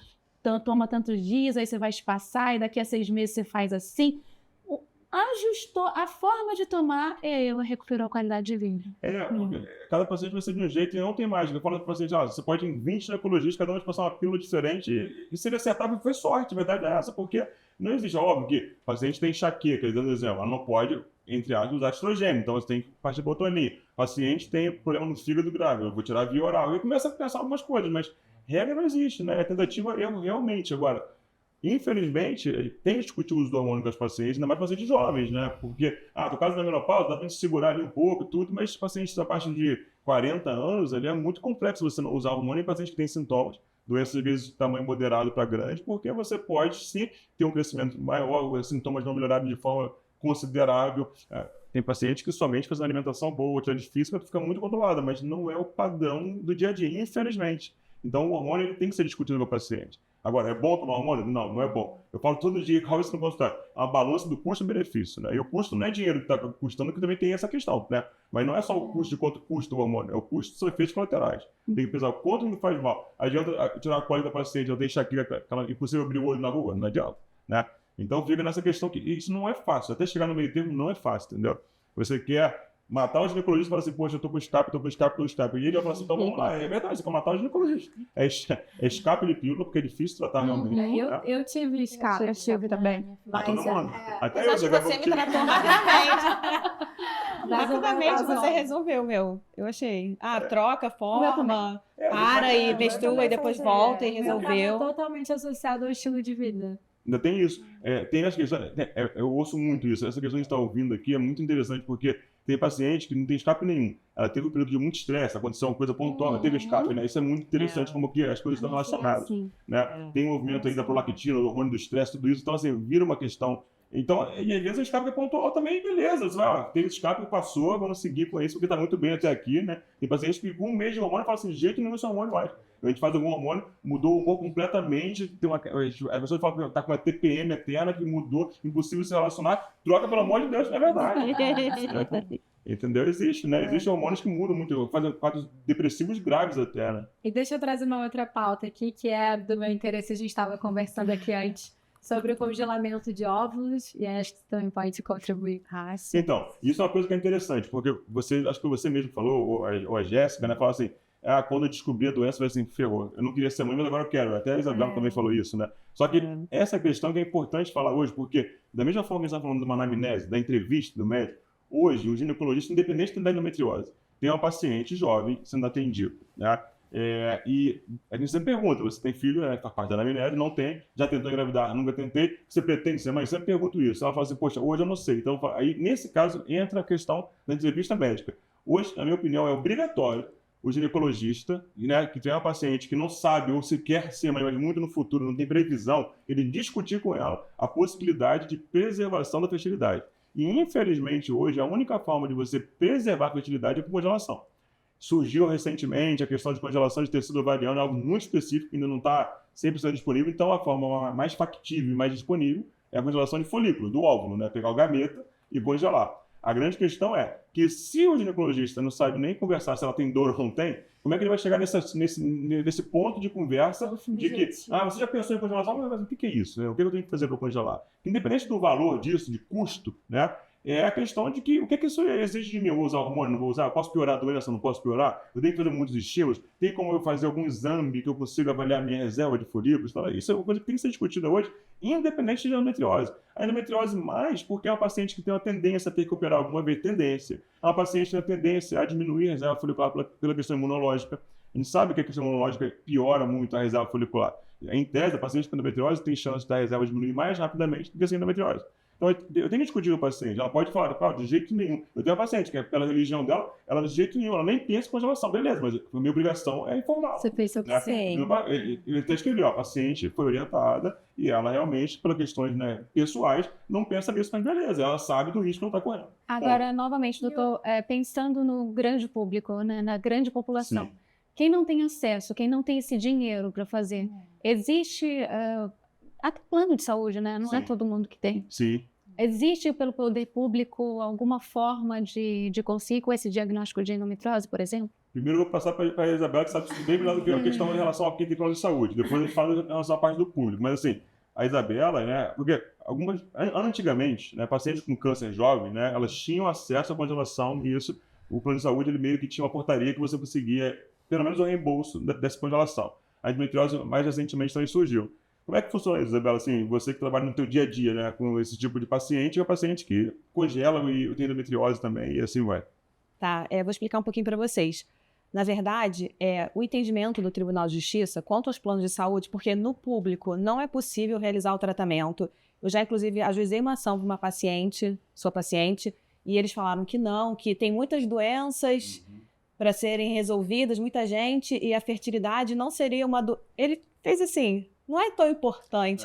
Speaker 6: toma tantos dias, aí você vai espaçar, e daqui a 6 meses você faz assim. Ajustou a forma de tomar e ela recuperou a qualidade de vida.
Speaker 1: Cada paciente vai ser de um jeito e não tem mágica. Eu falo para o paciente, você pode ir em 20 ginecologistas, cada um vai passar uma pílula diferente, e se ele acertar, foi sorte, a verdade é essa, porque não existe, óbvio que o paciente tem enxaqueca, dando exemplo, ela não pode, entre aspas, usar estrogênio, então você tem que partir para botonia. O paciente tem problema no fígado grave, eu vou tirar a via oral, e começa a pensar algumas coisas, mas regra não existe, né? É tentativa erro realmente. Agora, infelizmente, tem que discutir o uso do hormônio com os pacientes, ainda mais pacientes jovens, né? Porque, no caso da menopausa, dá para segurar ali um pouco, tudo, mas pacientes a partir de 40 anos, ali é muito complexo você não usar hormônio em pacientes que têm sintomas, doenças às vezes de tamanho moderado para grande, porque você pode sim ter um crescimento maior, os sintomas não melhorarem de forma considerável. Tem pacientes que somente fazem alimentação boa, atividade física, fica muito controlada, mas não é o padrão do dia a dia, infelizmente. Então, o hormônio ele tem que ser discutido com o paciente. Agora, é bom tomar hormônio? Não, não é bom. Eu falo todo dia, qual isso no consultório? A balança do custo-benefício, né? E o custo não é dinheiro que está custando, que também tem essa questão, né? Mas não é só o custo de quanto custa o hormônio, é o custo dos efeitos colaterais. Tem que pensar quanto me faz mal. Adianta tirar a cólica da paciente, eu deixar aqui, impossível abrir o olho na rua? Não adianta, né? Então, fica nessa questão que isso não é fácil. Até chegar no meio termo não é fácil, entendeu? Você quer matar o ginecologista e falar assim, poxa, eu tô com escape. E ele vai falar assim, então vamos lá. É verdade, você quer matar o ginecologista. É escape de pílula, porque é difícil tratar realmente.
Speaker 7: Eu tive escape,
Speaker 2: Eu tive também.
Speaker 1: Todo mundo. Até
Speaker 5: Eu acho que você me tratou rapidamente. Rapidamente você resolveu, meu. Eu achei. Troca, forma, para e menstrua e depois volta e resolveu.
Speaker 4: Totalmente associado ao estilo de vida.
Speaker 1: Ainda tem isso. Tem as questões, eu ouço muito isso. Essa questão que a gente está ouvindo aqui é muito interessante, porque tem paciente que não tem escape nenhum. Ela teve um período de muito estresse, aconteceu uma coisa pontual, ela teve escape, né? Isso é muito interessante, como que as coisas estão relacionadas. Né? Tem o movimento aí da prolactina, do hormônio do estresse, tudo isso. Então, assim, vira uma questão. Então, e às vezes o escape é pontual também, beleza. Você vai, teve escape, passou, vamos seguir com isso, porque está muito bem até aqui, né? Tem pacientes que com 1 mês de hormônio falam assim, de jeito nenhum esse hormônio mais. A gente faz algum hormônio, mudou o humor completamente, as pessoas falam que está com uma TPM eterna que mudou, impossível se relacionar, troca, pelo amor de Deus, não é verdade. Entendeu? Existe, né? Existem hormônios que mudam muito, fazem quadros depressivos graves até, né?
Speaker 4: E deixa eu trazer uma outra pauta aqui, que é do meu interesse, a gente estava conversando aqui antes, sobre o congelamento de óvulos, e acho que também pode contribuir.
Speaker 1: Então, isso é uma coisa que é interessante, porque acho que você mesmo falou, ou a Jéssica, né, fala assim, quando eu descobri a doença, eu falei assim, ferrou, eu não queria ser mãe, mas agora eu quero. Até a Isabela também falou isso, né? Só que essa questão que é importante falar hoje, porque da mesma forma que a gente está falando de uma anamnese, da entrevista do médico, hoje o ginecologista, independente da endometriose, tem uma paciente jovem sendo atendido, né? E a gente sempre pergunta, você tem filho, faz parte da anamnese, não tem, já tentou engravidar, nunca tentei, você pretende ser mãe? Eu sempre pergunto isso. Ela fala assim, poxa, hoje eu não sei. Então, aí, nesse caso, entra a questão da entrevista médica. Hoje, na minha opinião, é obrigatório o ginecologista, né, que tem uma paciente que não sabe ou se quer ser mãe, mas muito no futuro, não tem previsão, ele discutir com ela a possibilidade de preservação da fertilidade. E, infelizmente, hoje, a única forma de você preservar a fertilidade é com congelação. Surgiu recentemente a questão de congelação de tecido ovariano, algo muito específico, que ainda não está 100% disponível. Então, a forma mais factível e mais disponível é a congelação de folículo, do óvulo, né? Pegar o gameta e congelar. A grande questão é que se o ginecologista não sabe nem conversar se ela tem dor ou não tem, como é que ele vai chegar nesse ponto de conversa de que, você já pensou em congelação? Mas o que é isso? O que eu tenho que fazer para congelar? Independente do valor disso, de custo, né? É a questão de que o que isso exige de mim? Eu vou usar hormônio, não vou usar? Eu posso piorar a doença, não posso piorar? Eu tenho que fazer muitos estímulos? Tem como eu fazer algum exame que eu consiga avaliar a minha reserva de folículos? Então, isso é uma coisa que tem que ser discutida hoje, independente de endometriose. A endometriose mais porque é uma paciente que tem uma tendência a ter que operar alguma vez, tendência. É uma paciente que tem uma tendência a diminuir a reserva folicular pela questão imunológica. A gente sabe que a questão imunológica piora muito a reserva folicular. Em tese, a paciente com endometriose tem chance da reserva diminuir mais rapidamente do que sem endometriose. Então, eu tenho que discutir com o paciente. Ela pode falar, de jeito nenhum. Eu tenho uma paciente que, pela religião dela, ela de jeito nenhum, ela nem pensa em congelação. Beleza, mas a minha obrigação é informar.
Speaker 4: Você pensou que sim.
Speaker 1: Ele até escreveu, a paciente foi orientada e ela realmente, por questões pessoais, não pensa nisso, mas beleza, ela sabe do risco que não está correndo.
Speaker 7: Agora, novamente, doutor, pensando no grande público, né, na grande população,
Speaker 1: Sim.
Speaker 7: Quem não tem acesso, quem não tem esse dinheiro para fazer, existe até plano de saúde, né? Não é todo mundo que tem.
Speaker 1: Sim.
Speaker 7: Existe pelo poder público alguma forma de conseguir com esse diagnóstico de endometriose, por exemplo?
Speaker 1: Primeiro eu vou passar para a Isabela, que sabe bem melhor do que a questão em relação a quem tem plano de saúde. Depois a gente fala em relação à parte do público. Mas assim, a Isabela, né, porque antigamente, né, pacientes com câncer jovem, né, elas tinham acesso à congelação e isso, o plano de saúde ele meio que tinha uma portaria que você conseguia, pelo menos o reembolso dessa congelação. A endometriose mais recentemente também surgiu. Como é que funciona isso, Isabela? Assim, você que trabalha no teu dia a dia, né, com esse tipo de paciente, é o paciente que congela e tem endometriose também, e assim vai.
Speaker 5: Tá, vou explicar um pouquinho para vocês. Na verdade, o entendimento do Tribunal de Justiça quanto aos planos de saúde, porque no público não é possível realizar o tratamento. Eu já, inclusive, ajuizei uma ação para uma paciente, sua paciente, e eles falaram que não, que tem muitas doenças para serem resolvidas, muita gente, e a fertilidade não seria uma... Ele fez assim... Não é tão importante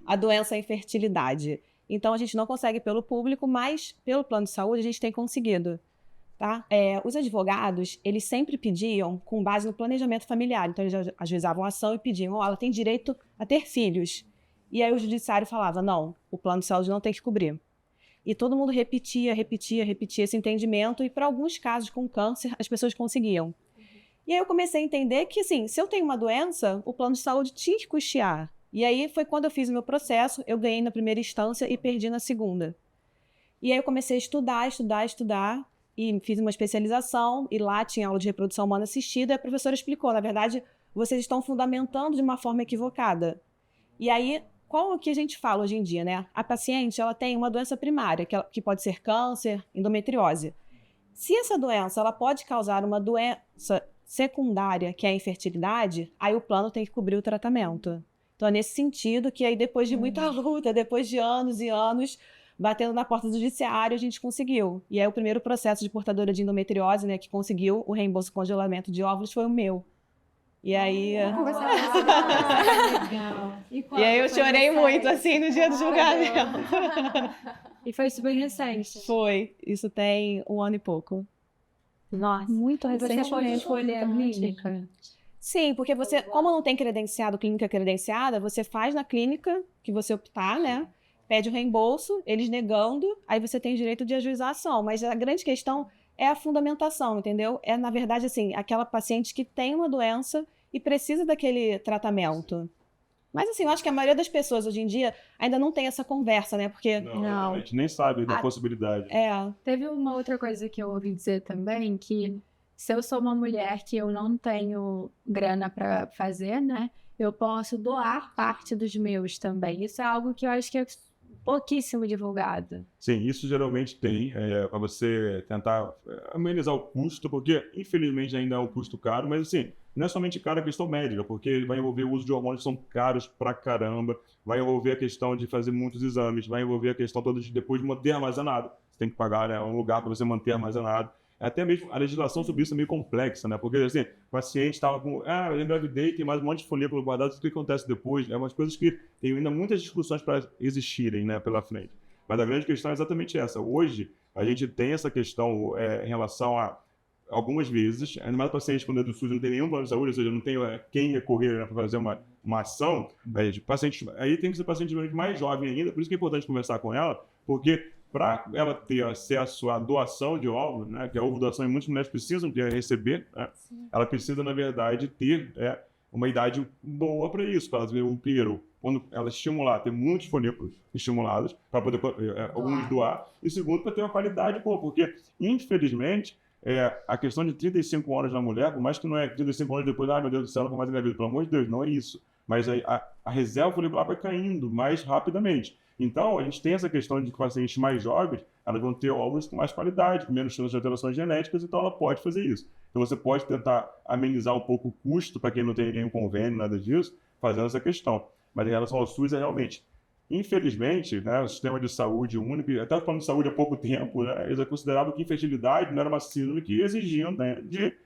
Speaker 5: a doença e a infertilidade. Então, a gente não consegue pelo público, mas pelo plano de saúde a gente tem conseguido. Tá? Os advogados, eles sempre pediam com base no planejamento familiar. Então, eles ajuizavam a ação e pediam, ela tem direito a ter filhos. E aí o judiciário falava, não, o plano de saúde não tem que cobrir. E todo mundo repetia esse entendimento. E para alguns casos com câncer, as pessoas conseguiam. E aí eu comecei a entender que, assim, se eu tenho uma doença, o plano de saúde tinha que custear. E aí foi quando eu fiz o meu processo, eu ganhei na primeira instância e perdi na segunda. E aí eu comecei a estudar, e fiz uma especialização, e lá tinha aula de reprodução humana assistida, e a professora explicou, na verdade, vocês estão fundamentando de uma forma equivocada. E aí, qual que a gente fala hoje em dia, né? A paciente, ela tem uma doença primária, que pode ser câncer, endometriose. Se essa doença, ela pode causar uma doença secundária, que é a infertilidade, aí o plano tem que cobrir o tratamento. Então é nesse sentido que aí depois de muita luta, depois de anos e anos, batendo na porta do judiciário, a gente conseguiu. E aí o primeiro processo de portadora de endometriose, né, que conseguiu o reembolso e congelamento de óvulos foi o meu. E aí... E aí eu chorei muito, assim, no dia do julgamento.
Speaker 4: E foi super recente.
Speaker 5: Foi. Isso tem 1 ano e pouco.
Speaker 7: Nossa, muito
Speaker 4: Você pode
Speaker 7: recentemente.
Speaker 4: escolher a clínica?
Speaker 5: Sim, porque você, como não tem credenciado, clínica credenciada, você faz na clínica que você optar, né? Pede o reembolso, eles negando, aí você tem direito de ajuizar a ação. Mas a grande questão é a fundamentação, entendeu? É, na verdade, assim, aquela paciente que tem uma doença e precisa daquele tratamento. Mas, assim, eu acho que a maioria das pessoas hoje em dia ainda não tem essa conversa, né? Porque...
Speaker 1: A gente nem sabe da possibilidade.
Speaker 3: Teve uma outra coisa que eu ouvi dizer também, que se eu sou uma mulher que eu não tenho grana para fazer, né? Eu posso doar parte dos meus também. Isso é algo que eu acho que é pouquíssimo divulgado.
Speaker 1: Sim, isso geralmente tem, para você tentar amenizar o custo, porque infelizmente ainda é um custo caro, mas assim, não é somente caro a questão médica, porque vai envolver o uso de hormônios que são caros pra caramba, vai envolver a questão de fazer muitos exames, vai envolver a questão toda de depois de manter armazenado. Você tem que pagar, né, um lugar para você manter armazenado. Até mesmo a legislação sobre isso é meio complexa, né? Porque, assim, o paciente estava com... eu engravidei, tem mais um monte de folículo guardado, o que acontece depois? É umas coisas que tem ainda muitas discussões para existirem, né, pela frente. Mas a grande questão é exatamente essa. Hoje, a gente tem essa questão em relação a algumas vezes, ainda mais paciente quando é do SUS não tem nenhum plano de saúde, ou seja, não tem quem recorrer, né, para fazer uma ação, aí tem que ser paciente mais jovem ainda, por isso que é importante conversar com ela, porque para ela ter acesso à doação de óvulos, né, que a ovo doação, e muitas mulheres precisam receber, né, ela precisa, na verdade, ter uma idade boa para isso, para ela ver primeiro, quando ela estimular, ter muitos folículos estimulados, para poder alguns doar, e segundo, para ter uma qualidade boa, porque, infelizmente, a questão de 35 horas na mulher, por mais que não é 35 horas depois, meu Deus do céu, não mais engravido, pelo amor de Deus, não é isso. Mas a reserva folicular vai caindo mais rapidamente. Então, a gente tem essa questão de que pacientes mais jovens, elas vão ter óvulos com mais qualidade, com menos chance de alterações genéticas, então ela pode fazer isso. Então, você pode tentar amenizar um pouco o custo, para quem não tem nenhum convênio, nada disso, fazendo essa questão. Mas em relação ao SUS, realmente, infelizmente, né, o sistema de saúde único, até falando de saúde há pouco tempo, né, eles consideravam que infertilidade não era uma síndrome que exigiam, né, de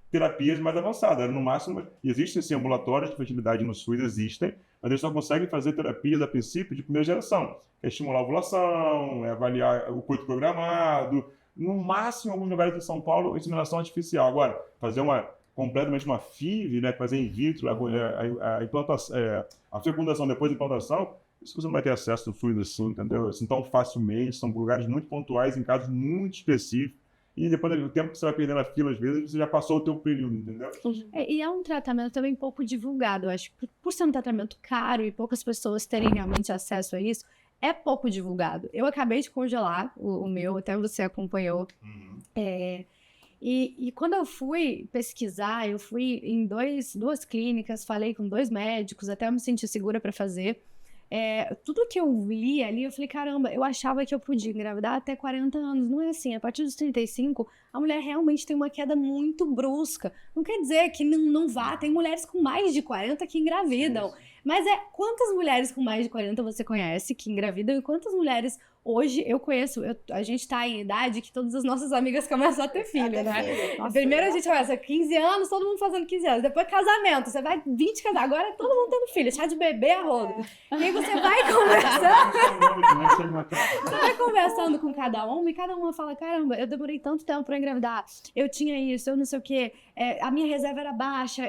Speaker 1: terapias mais avançadas. Era no máximo, existem sim ambulatórios de fertilidade no SUS, existem, mas eles só conseguem fazer terapias a princípio de primeira geração. É estimular a ovulação, avaliar o coito programado, no máximo, em alguns lugares de São Paulo, inseminação artificial. Agora, fazer completamente uma FIV, né, fazer in vitro, a implantação, a fecundação depois da implantação, isso você não vai ter acesso no SUS assim, entendeu? Assim, tão facilmente, são lugares muito pontuais, em casos muito específicos, e depois do tempo que você vai perdendo a fila, às vezes, você já passou o teu período, entendeu?
Speaker 3: E é um tratamento também pouco divulgado, eu acho. Por ser um tratamento caro e poucas pessoas terem realmente acesso a isso, é pouco divulgado. Eu acabei de congelar o meu, até você acompanhou. E quando eu fui pesquisar, eu fui em duas clínicas, falei com 2 médicos, até eu me senti segura para fazer. Tudo que eu li ali, eu falei, caramba, eu achava que eu podia engravidar até 40 anos. Não é assim, a partir dos 35, a mulher realmente tem uma queda muito brusca. Não quer dizer que não vá, tem mulheres com mais de 40 que engravidam. Mas quantas mulheres com mais de 40 você conhece que engravidam e quantas mulheres hoje eu conheço? A gente tá em idade que todas as nossas amigas começam a ter filho, né? Primeiro a gente começa 15 anos, todo mundo fazendo 15 anos. Depois casamento, você vai 20 casar. Agora é todo mundo tendo filho, chá de bebê a rodo. E aí você vai conversando. Você vai conversando com cada uma e cada uma fala, caramba, eu demorei tanto tempo pra engravidar. Eu tinha isso, eu não sei o quê. A minha reserva era baixa.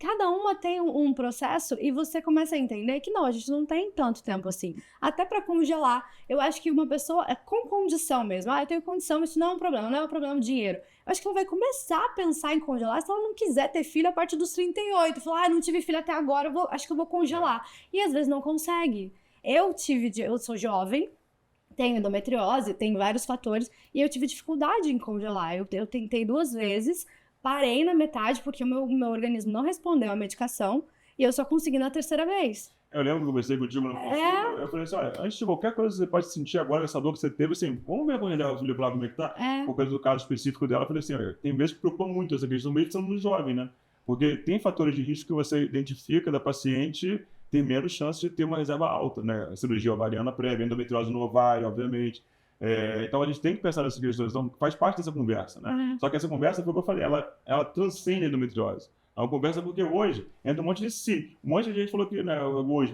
Speaker 3: Cada uma tem um processo e você começa a entender que não, a gente não tem tanto tempo assim. Até para congelar, eu acho que uma pessoa, com condição mesmo, eu tenho condição, isso não é um problema, não é um problema de dinheiro. Eu acho que ela vai começar a pensar em congelar se ela não quiser ter filho a partir dos 38. Falar, não tive filho até agora, acho que eu vou congelar. E às vezes não consegue. Eu sou jovem, tenho endometriose, tem vários fatores, e eu tive dificuldade em congelar. Eu tentei 2 vezes, parei na metade porque o meu organismo não respondeu à medicação e eu só consegui na 3ª vez.
Speaker 1: Eu lembro que eu conversei contigo no consultório, eu falei assim, olha, antes de qualquer coisa que você pode sentir agora, essa dor que você teve, assim, vamos ver a filha lá como é que tá? Por causa do caso específico dela, eu falei assim, olha, tem vezes que preocupa muito essa questão, mesmo sendo muito jovem, né? Porque tem fatores de risco que você identifica da paciente ter menos chance de ter uma reserva alta, né? A cirurgia ovariana prévia, endometriose no ovário, obviamente. Então a gente tem que pensar nessas questões, então faz parte dessa conversa, né? Só que essa conversa, foi o que eu falei, ela transcende a endometriose. É uma conversa porque hoje entra um monte de si. Um monte de gente falou que, né, hoje,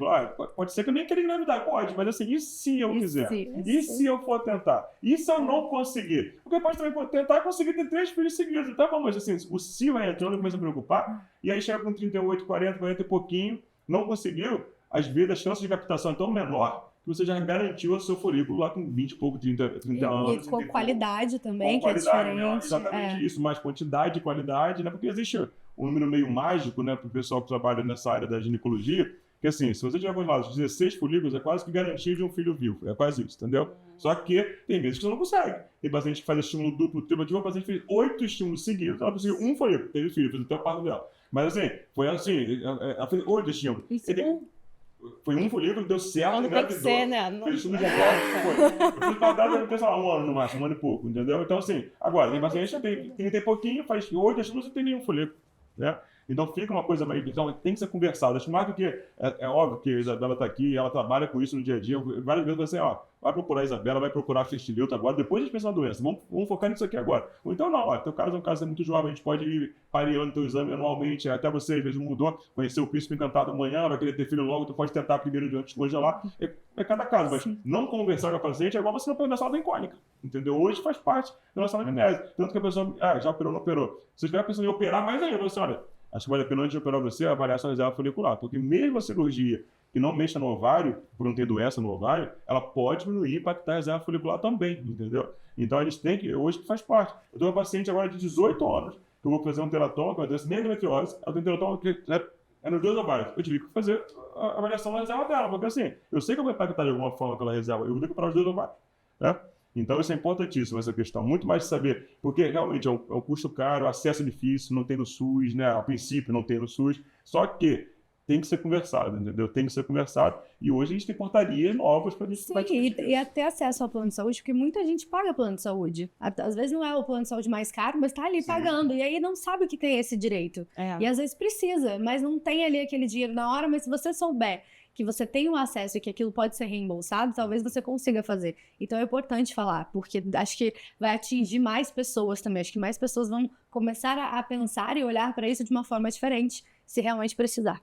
Speaker 1: pode ser que eu nem queira engravidar, pode, mas assim, e se eu quiser? E se eu for tentar? E se eu não conseguir? Porque pode também tentar e conseguir ter 3 filhos seguidos, tá bom? Mas assim, o se vai entrando, começa a preocupar, e aí chega com 38, 40 e pouquinho, não conseguiu, às vezes a chance de captação é tão menor que você já garantiu o seu folículo lá com 20 e pouco, 30 anos.
Speaker 3: E com qualidade também,
Speaker 1: com
Speaker 3: que
Speaker 1: qualidade,
Speaker 3: é
Speaker 1: né?
Speaker 3: diferente.
Speaker 1: Exatamente isso, mais quantidade e qualidade, né? Porque existe um número meio mágico, né, para o pessoal que trabalha nessa área da ginecologia, que assim, se você tiver com os 16 folículos, é quase que garantia de um filho vivo, é quase isso, entendeu? Só que tem vezes que você não consegue. Tem paciente que faz estímulo duplo, triplo, tive uma paciente que fez 8 estímulos seguidos, ela conseguiu um folículo, teve filho, fez até o parto dela. Mas assim, foi assim, ela fez 8 estímulos. Foi um folículo, deu certo,
Speaker 5: Quando tem que ser, né?
Speaker 1: Fez estudo de agora, foi. Eu fiz paudada, deve ter, sei lá, um ano no máximo, um ano e pouco, entendeu? Então assim, agora, tem paciente que tem pouquinho, faz 8 estímulos e não tem nenhum folículo, né? Então fica uma coisa meio... Então tem que ser conversado. Acho mais do que... É óbvio que a Isabela está aqui, ela trabalha com isso no dia a dia. Várias vezes você, vai procurar a Isabela, vai procurar a Fertileuta agora, depois a gente pensa na doença. Vamos focar nisso aqui agora. Ou então não, teu caso é um caso muito jovem, a gente pode ir pareando teu exame anualmente, até você às vezes mudou, conhecer o príncipe encantado amanhã, vai querer ter filho logo, tu pode tentar primeiro de descongelar. É cada caso, mas não conversar com a paciente é igual você não conversar com a entendeu? Hoje faz parte da nossa anamnese. Tanto que a pessoa, já operou, não operou. Se estiver pensando em operar mais ainda, você olha, acho que vale a pena antes de operar você avaliar sua reserva folicular, porque mesmo a cirurgia que não mexa no ovário, por não ter doença no ovário, ela pode diminuir e impactar a reserva folicular também, entendeu? Então a gente tem que, hoje que faz parte. Eu tenho uma paciente agora de 18 anos, que eu vou fazer um teratoma, que é uma doença nem endometriose, ela tem teratoma que é nos 2 ovários. Eu tive que fazer a avaliação da reserva dela, porque assim, eu sei que eu vou impactar de alguma forma pela reserva, eu vou ter que operar os 2 ovários, né? Então isso é importantíssimo, essa questão. Muito mais de saber, porque realmente é um custo caro, acesso difícil, não tem no SUS, né? A princípio não tem no SUS, só que tem que ser conversado, entendeu? Tem que ser conversado. E hoje a gente tem portarias novas para a gente...
Speaker 3: Sim, e até acesso ao plano de saúde, porque muita gente paga plano de saúde. Às vezes não é o plano de saúde mais caro, mas tá ali pagando. E aí não sabe o que tem esse direito. E às vezes precisa, mas não tem ali aquele dinheiro na hora, mas se você souber que você tem um acesso e que aquilo pode ser reembolsado, talvez você consiga fazer. Então é importante falar, porque acho que vai atingir mais pessoas também. Acho que mais pessoas vão começar a pensar e olhar para isso de uma forma diferente, se realmente precisar.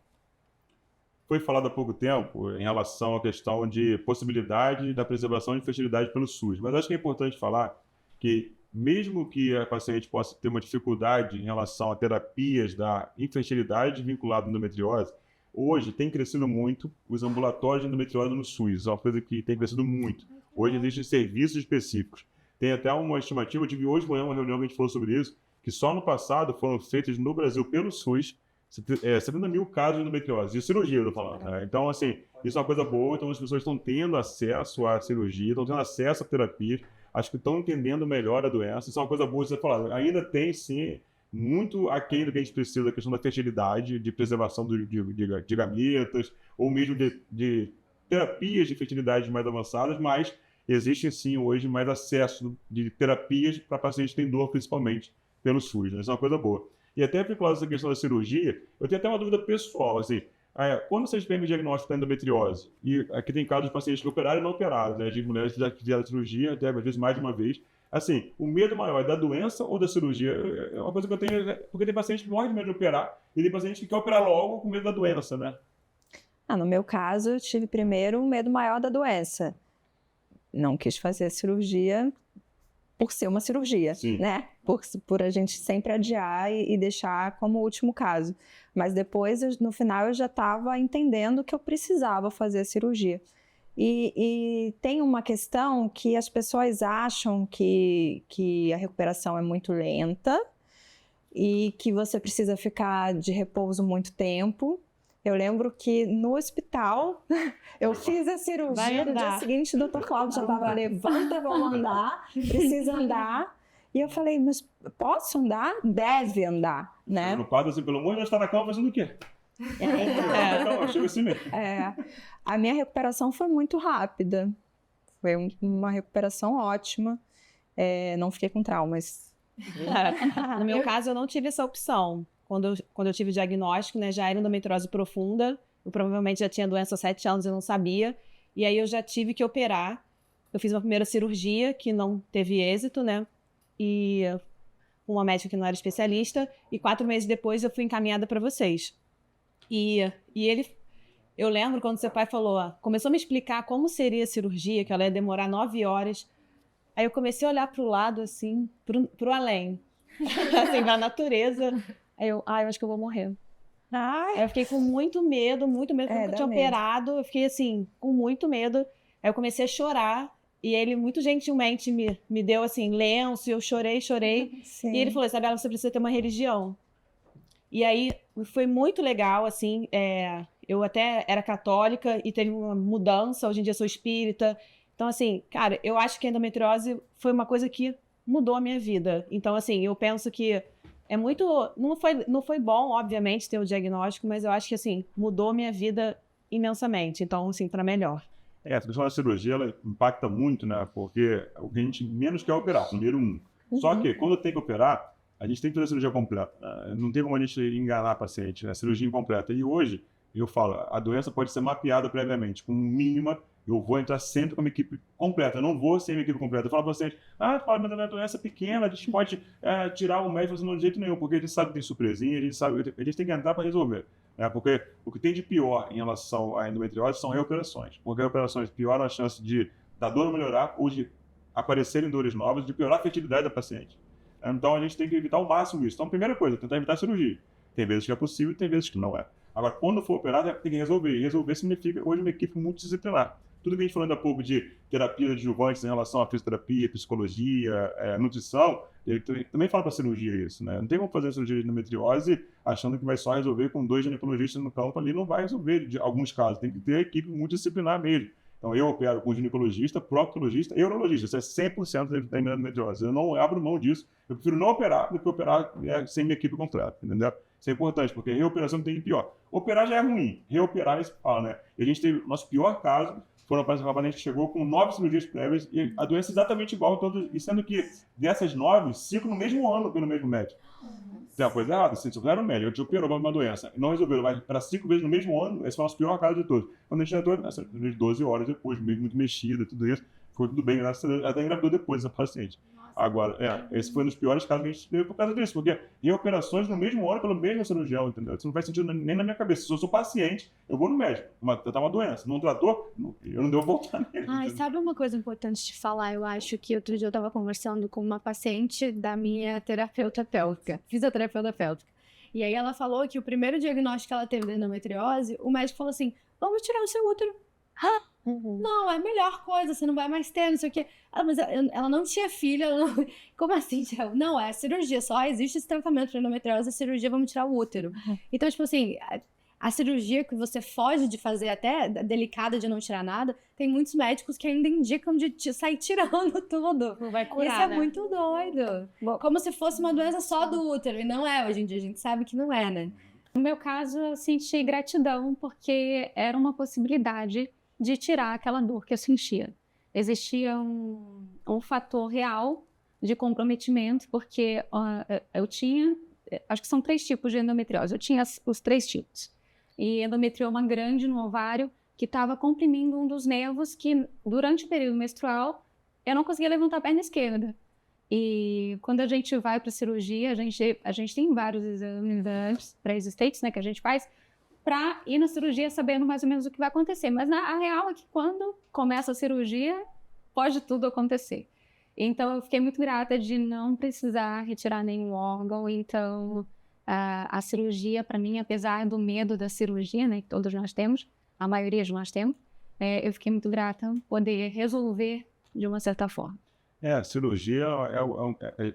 Speaker 1: Foi falado há pouco tempo em relação à questão de possibilidade da preservação de fertilidade pelo SUS, mas acho que é importante falar que mesmo que a paciente possa ter uma dificuldade em relação a terapias da infertilidade vinculada à endometriose, hoje tem crescido muito os ambulatórios de endometriose no SUS, é uma coisa que tem crescido muito. Hoje existem serviços específicos. Tem até uma estimativa, eu tive hoje de manhã uma reunião que a gente falou sobre isso, que só no passado foram feitos no Brasil pelo SUS 70 mil casos de endometriose, de cirurgia, eu tô falando. Né? Então, assim, isso é uma coisa boa, então as pessoas estão tendo acesso à cirurgia, estão tendo acesso à terapia, acho que estão entendendo melhor a doença, isso é uma coisa boa de você falar. Ainda tem, sim, muito aquém do que a gente precisa da questão da fertilidade, de preservação de gametas, ou mesmo de terapias de fertilidade mais avançadas, mas existe sim hoje mais acesso de terapias para pacientes que têm dor, principalmente pelo SUS, né? Isso é uma coisa boa. E até vinculado a essa questão da cirurgia, eu tenho até uma dúvida pessoal, assim, quando vocês pegam o diagnóstico da endometriose, e aqui tem casos de pacientes que operaram e não operaram, né, de mulheres que já fizeram cirurgia, até às vezes mais de uma vez, assim, o medo maior é da doença ou da cirurgia? É uma coisa que eu tenho, porque tem pacientes que morrem de medo de operar, e tem pacientes que querem operar logo com medo da doença, né?
Speaker 2: No meu caso, eu tive primeiro o medo maior da doença. Não quis fazer a cirurgia por ser uma cirurgia,
Speaker 1: Sim.
Speaker 2: né? Por a gente sempre adiar e deixar como último caso. Mas depois, no final, eu já estava entendendo que eu precisava fazer a cirurgia. E tem uma questão que as pessoas acham que a recuperação é muito lenta e que você precisa ficar de repouso muito tempo. Eu lembro que no hospital, eu fiz a cirurgia, no dia seguinte o doutor Cláudio já estava, levanta, vamos andar, precisa andar. E eu falei, mas posso andar? Deve andar, né?
Speaker 1: No quadro, assim, pelo amor de Deus, está na cama fazendo o quê? Chega assim mesmo.
Speaker 2: A minha recuperação foi muito rápida, foi uma recuperação ótima, não fiquei com traumas.
Speaker 5: No meu caso, eu não tive essa opção. Quando eu tive o diagnóstico, né, já era endometriose profunda, eu provavelmente já tinha doença há 7 anos e eu não sabia, e aí eu já tive que operar. Eu fiz uma primeira cirurgia que não teve êxito, né, e com uma médica que não era especialista, e 4 meses depois eu fui encaminhada para vocês. E ele, eu lembro quando seu pai falou, começou a me explicar como seria a cirurgia, que ela ia demorar 9 horas. Aí eu comecei a olhar para o lado, assim, pro além, assim, pra natureza. Aí eu acho que eu vou morrer. Aí eu fiquei com muito medo, porque eu nunca tinha operado. Eu fiquei, assim, com muito medo. Aí eu comecei a chorar. E ele, muito gentilmente, me deu, assim, lenço. E eu chorei.
Speaker 2: Sim.
Speaker 5: E ele falou, Isabela, você precisa ter uma religião. E aí, foi muito legal, assim. Eu até era católica e teve uma mudança. Hoje em dia sou espírita. Então, assim, cara, eu acho que a endometriose foi uma coisa que mudou a minha vida. Então, assim, eu penso que é muito... Não foi bom, obviamente, ter o diagnóstico, mas eu acho que, assim, mudou a minha vida imensamente. Então, assim, para melhor.
Speaker 1: A questão da cirurgia, ela impacta muito, né? Porque o que a gente menos quer é operar, número 1. Só que, quando tem que operar, a gente tem que fazer a cirurgia completa. Não tem como a gente enganar a paciente, né? A cirurgia incompleta. E hoje, eu falo, a doença pode ser mapeada previamente, com mínima. Eu vou entrar sempre com a minha equipe completa. Eu não vou sem a minha equipe completa. Eu falo para vocês, mas a minha doença é pequena, a gente pode tirar o médico de jeito nenhum, porque a gente sabe que tem surpresinha, a gente tem que entrar para resolver. Porque o que tem de pior em relação à endometriose são reoperações. Porque reoperações pioram a chance da dor melhorar ou de aparecerem dores novas, de piorar a fertilidade da paciente. Então a gente tem que evitar ao máximo isso. Então, primeira coisa, tentar evitar a cirurgia. Tem vezes que é possível, tem vezes que não é. Agora, quando for operado, tem que resolver. E resolver significa, hoje, uma equipe multidisciplinar. Tudo que a gente falou ainda há pouco de terapias adjuvantes em relação à fisioterapia, psicologia, nutrição, ele também fala para a cirurgia isso, né? Não tem como fazer a cirurgia de endometriose achando que vai só resolver com 2 ginecologistas no campo ali, não vai resolver em alguns casos, tem que ter a equipe multidisciplinar mesmo. Então eu opero com ginecologista, proctologista e urologista, isso é 100% da endometriose. Eu não abro mão disso, eu prefiro não operar do que operar sem minha equipe completa, entendeu? Isso é importante, porque reoperação tem pior. Operar já é ruim, reoperar isso fala, né? E a gente teve o nosso pior caso, foram para uma paciente que chegou com 9 cirurgias prévias e a doença é exatamente igual, e sendo que dessas 9, 5 no mesmo ano pelo mesmo médico. Tem uma coisa errada, se fizeram médico, te operou uma doença, não resolveu, vai para 5 vezes no mesmo ano, esse foi o nosso pior caso de todos. Quando a gente entrou, 12 horas depois, muito mexida, tudo isso, foi tudo bem, graças a Deus, até engravidou depois essa paciente. Agora, esse foi um dos piores casos que a gente teve por causa disso, porque reoperações no mesmo ano pelo mesmo cirurgião, entendeu? Isso não faz sentido nem na minha cabeça. Se eu sou paciente, eu vou no médico, tratar uma doença. Não tratou, eu não devo voltar nele.
Speaker 3: Sabe uma coisa importante de falar? Eu acho que outro dia eu estava conversando com uma paciente da minha terapeuta pélvica, fisioterapeuta pélvica. E aí ela falou que o primeiro diagnóstico que ela teve de endometriose, o médico falou assim, vamos tirar o seu útero. Não, é a melhor coisa, você não vai mais ter, não sei o quê. Mas ela não tinha filho, como assim? Não, é cirurgia, só existe esse tratamento para endometriose, a cirurgia, vamos tirar o útero. Então, tipo assim, a cirurgia que você foge de fazer, até delicada de não tirar nada, tem muitos médicos que ainda indicam de sair tirando tudo.
Speaker 5: Não vai curar,
Speaker 3: Isso é muito doido. Como se fosse uma doença só do útero, e não é, hoje em dia a gente sabe que não é, né?
Speaker 7: No meu caso, eu senti gratidão, porque era uma possibilidade de tirar aquela dor que eu sentia. Existia um fator real de comprometimento, porque eu tinha, acho que são 3 tipos de endometriose, eu tinha os 3 tipos. E endometrioma grande no ovário, que estava comprimindo um dos nervos que, durante o período menstrual, eu não conseguia levantar a perna esquerda. E quando a gente vai para a cirurgia, a gente tem vários exames antes, pré-existentes, né, que a gente faz, para ir na cirurgia sabendo mais ou menos o que vai acontecer. Mas a real é que quando começa a cirurgia, pode tudo acontecer. Então, eu fiquei muito grata de não precisar retirar nenhum órgão. Então, a cirurgia, para mim, apesar do medo da cirurgia, né, que todos nós temos, a maioria de nós temos, eu fiquei muito grata poder resolver de uma certa forma.
Speaker 1: Cirurgia,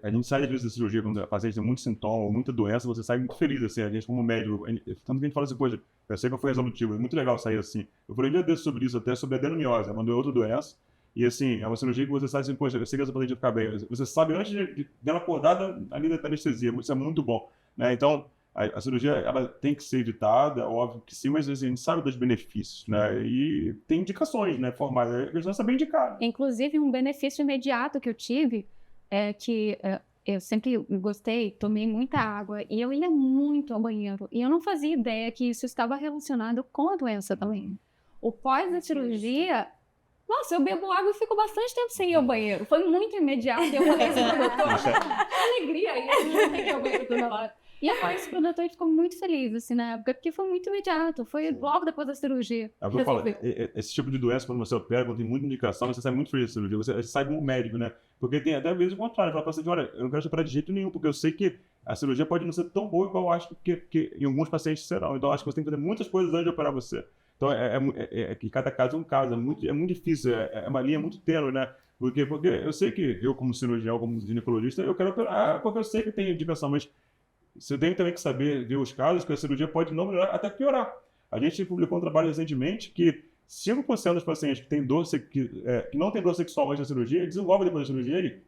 Speaker 1: a gente sai às vezes da cirurgia quando a paciente tem muito sintoma, muita doença, você sai muito feliz, assim, a gente como médico, tanto que a gente fala assim, poxa, eu sei que eu fui resolutivo, é muito legal sair assim. Eu falei um dia desse sobre isso, até sobre a adenomiose, é uma outra doença, e assim, é uma cirurgia que você sai assim, poxa, eu sei que essa paciente vai ficar bem, você sabe antes dela acordada ali da anestesia, isso é muito bom, né, então... A cirurgia, ela tem que ser evitada, óbvio que sim, mas assim, a gente sabe dos benefícios, né? E tem indicações, né? Formais, a questão é saber indicar.
Speaker 7: Inclusive, um benefício imediato que eu tive é que eu sempre gostei, tomei muita água e eu ia muito ao banheiro. E eu não fazia ideia que isso estava relacionado com a doença também. O pós da cirurgia Nossa, eu bebo água e fico bastante tempo sem ir ao banheiro. Foi muito imediato. E eu falei isso pro doutor, que alegria isso, não tem que ir ao banheiro toda hora. E eu falei isso pro doutor e ficou muito feliz, assim, na época, porque foi muito imediato. Foi logo depois da cirurgia.
Speaker 1: É o que eu falo, esse tipo de doença, quando você opera, quando tem muita indicação, você sai muito feliz da cirurgia, você sai como médico, né? Porque tem até vezes o contrário, fala pra paciente, olha, eu não quero te operar de jeito nenhum, porque eu sei que a cirurgia pode não ser tão boa igual eu acho que em alguns pacientes serão. Então, eu acho que você tem que fazer muitas coisas antes de operar você. Então, que cada caso é um caso, é muito difícil, é uma linha muito tênue, né? Porque eu sei que eu, como cirurgião, como ginecologista, eu quero operar, porque eu sei que tem indicação, mas você tem também que saber ver os casos que a cirurgia pode não melhorar, até piorar. A gente publicou um trabalho recentemente que 5% dos pacientes que têm dor, que não tem dor sexual antes da cirurgia, desenvolvem depois da cirurgia aí.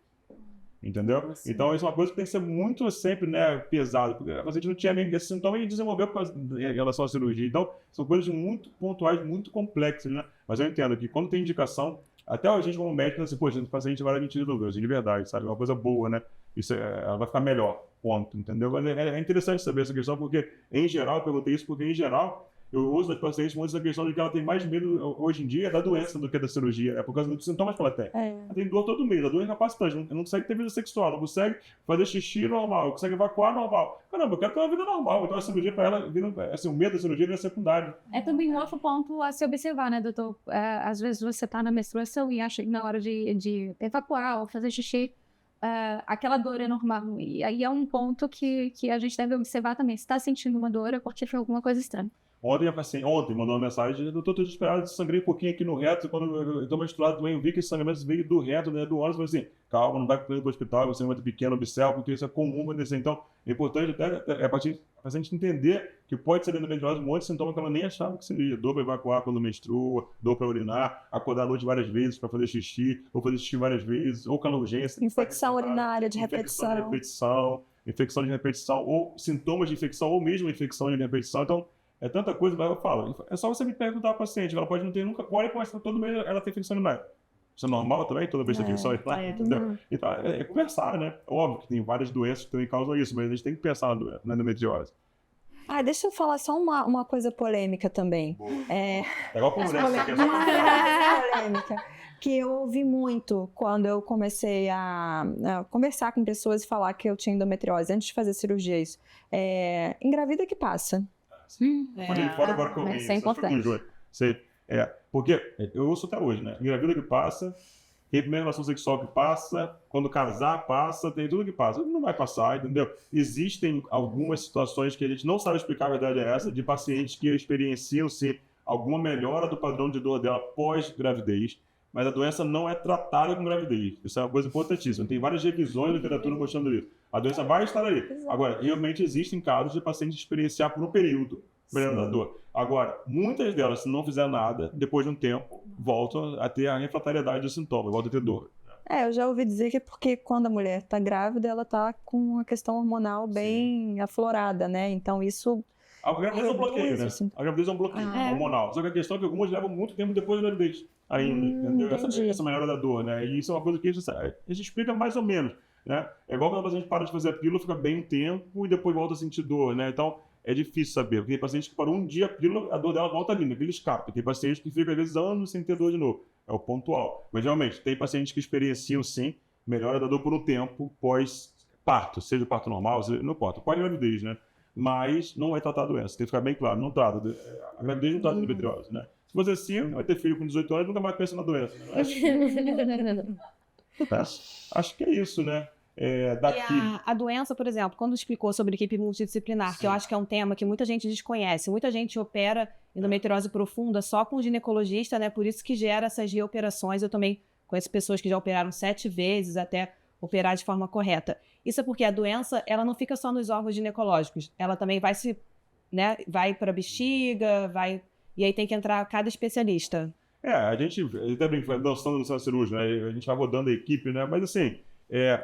Speaker 1: Entendeu? Então, isso é uma coisa que tem que ser muito sempre, né, pesado, porque a paciente não tinha mesmo esse sintoma e desenvolveu em relação à cirurgia. Então, são coisas muito pontuais, muito complexas, né? Mas eu entendo que quando tem indicação, até a gente como médico, assim, poxa, o paciente agora me tira dúvidas, de verdade, sabe? É uma coisa boa, né? Isso ela vai ficar melhor, ponto, entendeu? Mas é interessante saber essa questão, porque, em geral, eu perguntei isso porque, em geral, eu uso das pacientes muito essa questão de que ela tem mais medo, hoje em dia, da doença do que da cirurgia. É por causa dos sintomas que ela tem. Ela tem dor todo mês, a dor é incapacitante, não consegue ter vida sexual, não consegue fazer xixi normal, não consegue evacuar normal. Caramba, eu quero ter uma vida normal, então a cirurgia para ela, assim, o medo da cirurgia é secundário.
Speaker 7: É também um outro ponto a se observar, né, doutor? Às vezes você tá na menstruação e acha que na hora de evacuar ou fazer xixi, aquela dor é normal. E aí é um ponto que a gente deve observar também. Se tá sentindo uma dor, é porque foi alguma coisa estranha.
Speaker 1: Ontem mandou uma mensagem, doutor, tô desesperado, sangrei um pouquinho aqui no reto, quando eu tô menstruado também, eu vi que esse sangramento veio do reto, né, do ânus, eu falei assim, calma, não vai pro hospital, você é muito pequeno, observa, porque isso é comum acontecer. Então, é importante até pra gente entender que pode ser endometriose um monte de sintomas que ela nem achava que seria. Dor para evacuar quando menstrua, dor para urinar, acordar à noite várias vezes para fazer xixi, ou fazer xixi várias vezes, ou calurgência.
Speaker 2: Infecção urinária de repetição.
Speaker 1: Infecção de repetição, ou sintomas de infecção, ou mesmo infecção de repetição. Então, é tanta coisa, mas eu falo, é só você me perguntar à paciente, ela pode não ter nunca, pode começar todo mês, ela tem infecção urinária. Isso é normal também? Toda vez que tem infecção urinária? Então, é conversar, né? Óbvio que tem várias doenças que também causam isso, mas a gente tem que pensar na endometriose.
Speaker 2: Deixa eu falar só uma coisa polêmica também.
Speaker 1: É igual com mulher, você quer
Speaker 2: polêmica. Que eu ouvi muito quando eu comecei a conversar com pessoas e falar que eu tinha endometriose antes de fazer cirurgia. Isso. Engravida que passa.
Speaker 1: Fora agora que eu
Speaker 7: Isso é importante.
Speaker 1: Porque eu ouço até hoje, né? Engravida que passa, tem primeira relação sexual que passa, quando casar passa, tem tudo que passa. Não vai passar, entendeu? Existem algumas situações que a gente não sabe explicar, a verdade é essa, de pacientes que experienciam-se alguma melhora do padrão de dor dela pós-gravidez, mas a doença não é tratada com gravidez. Isso é uma coisa importantíssima. Tem várias revisões da literatura mostrando isso. A doença vai estar ali. Agora, realmente existem casos de pacientes experienciar por um período da dor. Agora, muitas delas, se não fizer nada, depois de um tempo, voltam a ter a refratariedade do sintoma, voltam a ter dor.
Speaker 2: Eu já ouvi dizer que é porque quando a mulher está grávida, ela está com uma questão hormonal bem aflorada, né? Então isso...
Speaker 1: A gravidez é um bloqueio, né? A gravidez é um bloqueio hormonal. Só que a questão é que algumas levam muito tempo depois da gravidez ainda, entendeu? Essa melhora da dor, né? E isso é uma coisa que a gente explica mais ou menos, né? É igual quando a paciente para de fazer a pílula, fica bem um tempo e depois volta a sentir dor, né? Então, é difícil saber, porque tem paciente que parou um dia a pílula, a dor dela volta ali, naquele escape. Tem paciente que fica, às vezes, anos sem ter dor de novo. É o pontual. Mas, realmente, tem pacientes que experienciam, sim, melhora da dor por um tempo pós-parto, seja parto normal, seja no parto, pós-gravidez, né? Mas não vai tratar a doença, tem que ficar bem claro, não trata. A gravidez não trata a endometriose, né? Se você assim, vai ter filho com 18 anos, nunca mais pensa na doença. Né? Acho que é isso, né? Daqui.
Speaker 5: E a doença, por exemplo, quando explicou sobre equipe multidisciplinar, que eu acho que é um tema que muita gente desconhece, muita gente opera endometriose profunda só com ginecologista, né? Por isso que gera essas reoperações. Eu também conheço pessoas que já operaram 7 vezes até operar de forma correta. Isso é porque a doença, ela não fica só nos órgãos ginecológicos, ela também vai para a bexiga, e aí tem que entrar cada especialista.
Speaker 1: A gente até brinca, dançando no centro cirúrgico, né? A gente vai rodando a equipe, né? Mas assim, é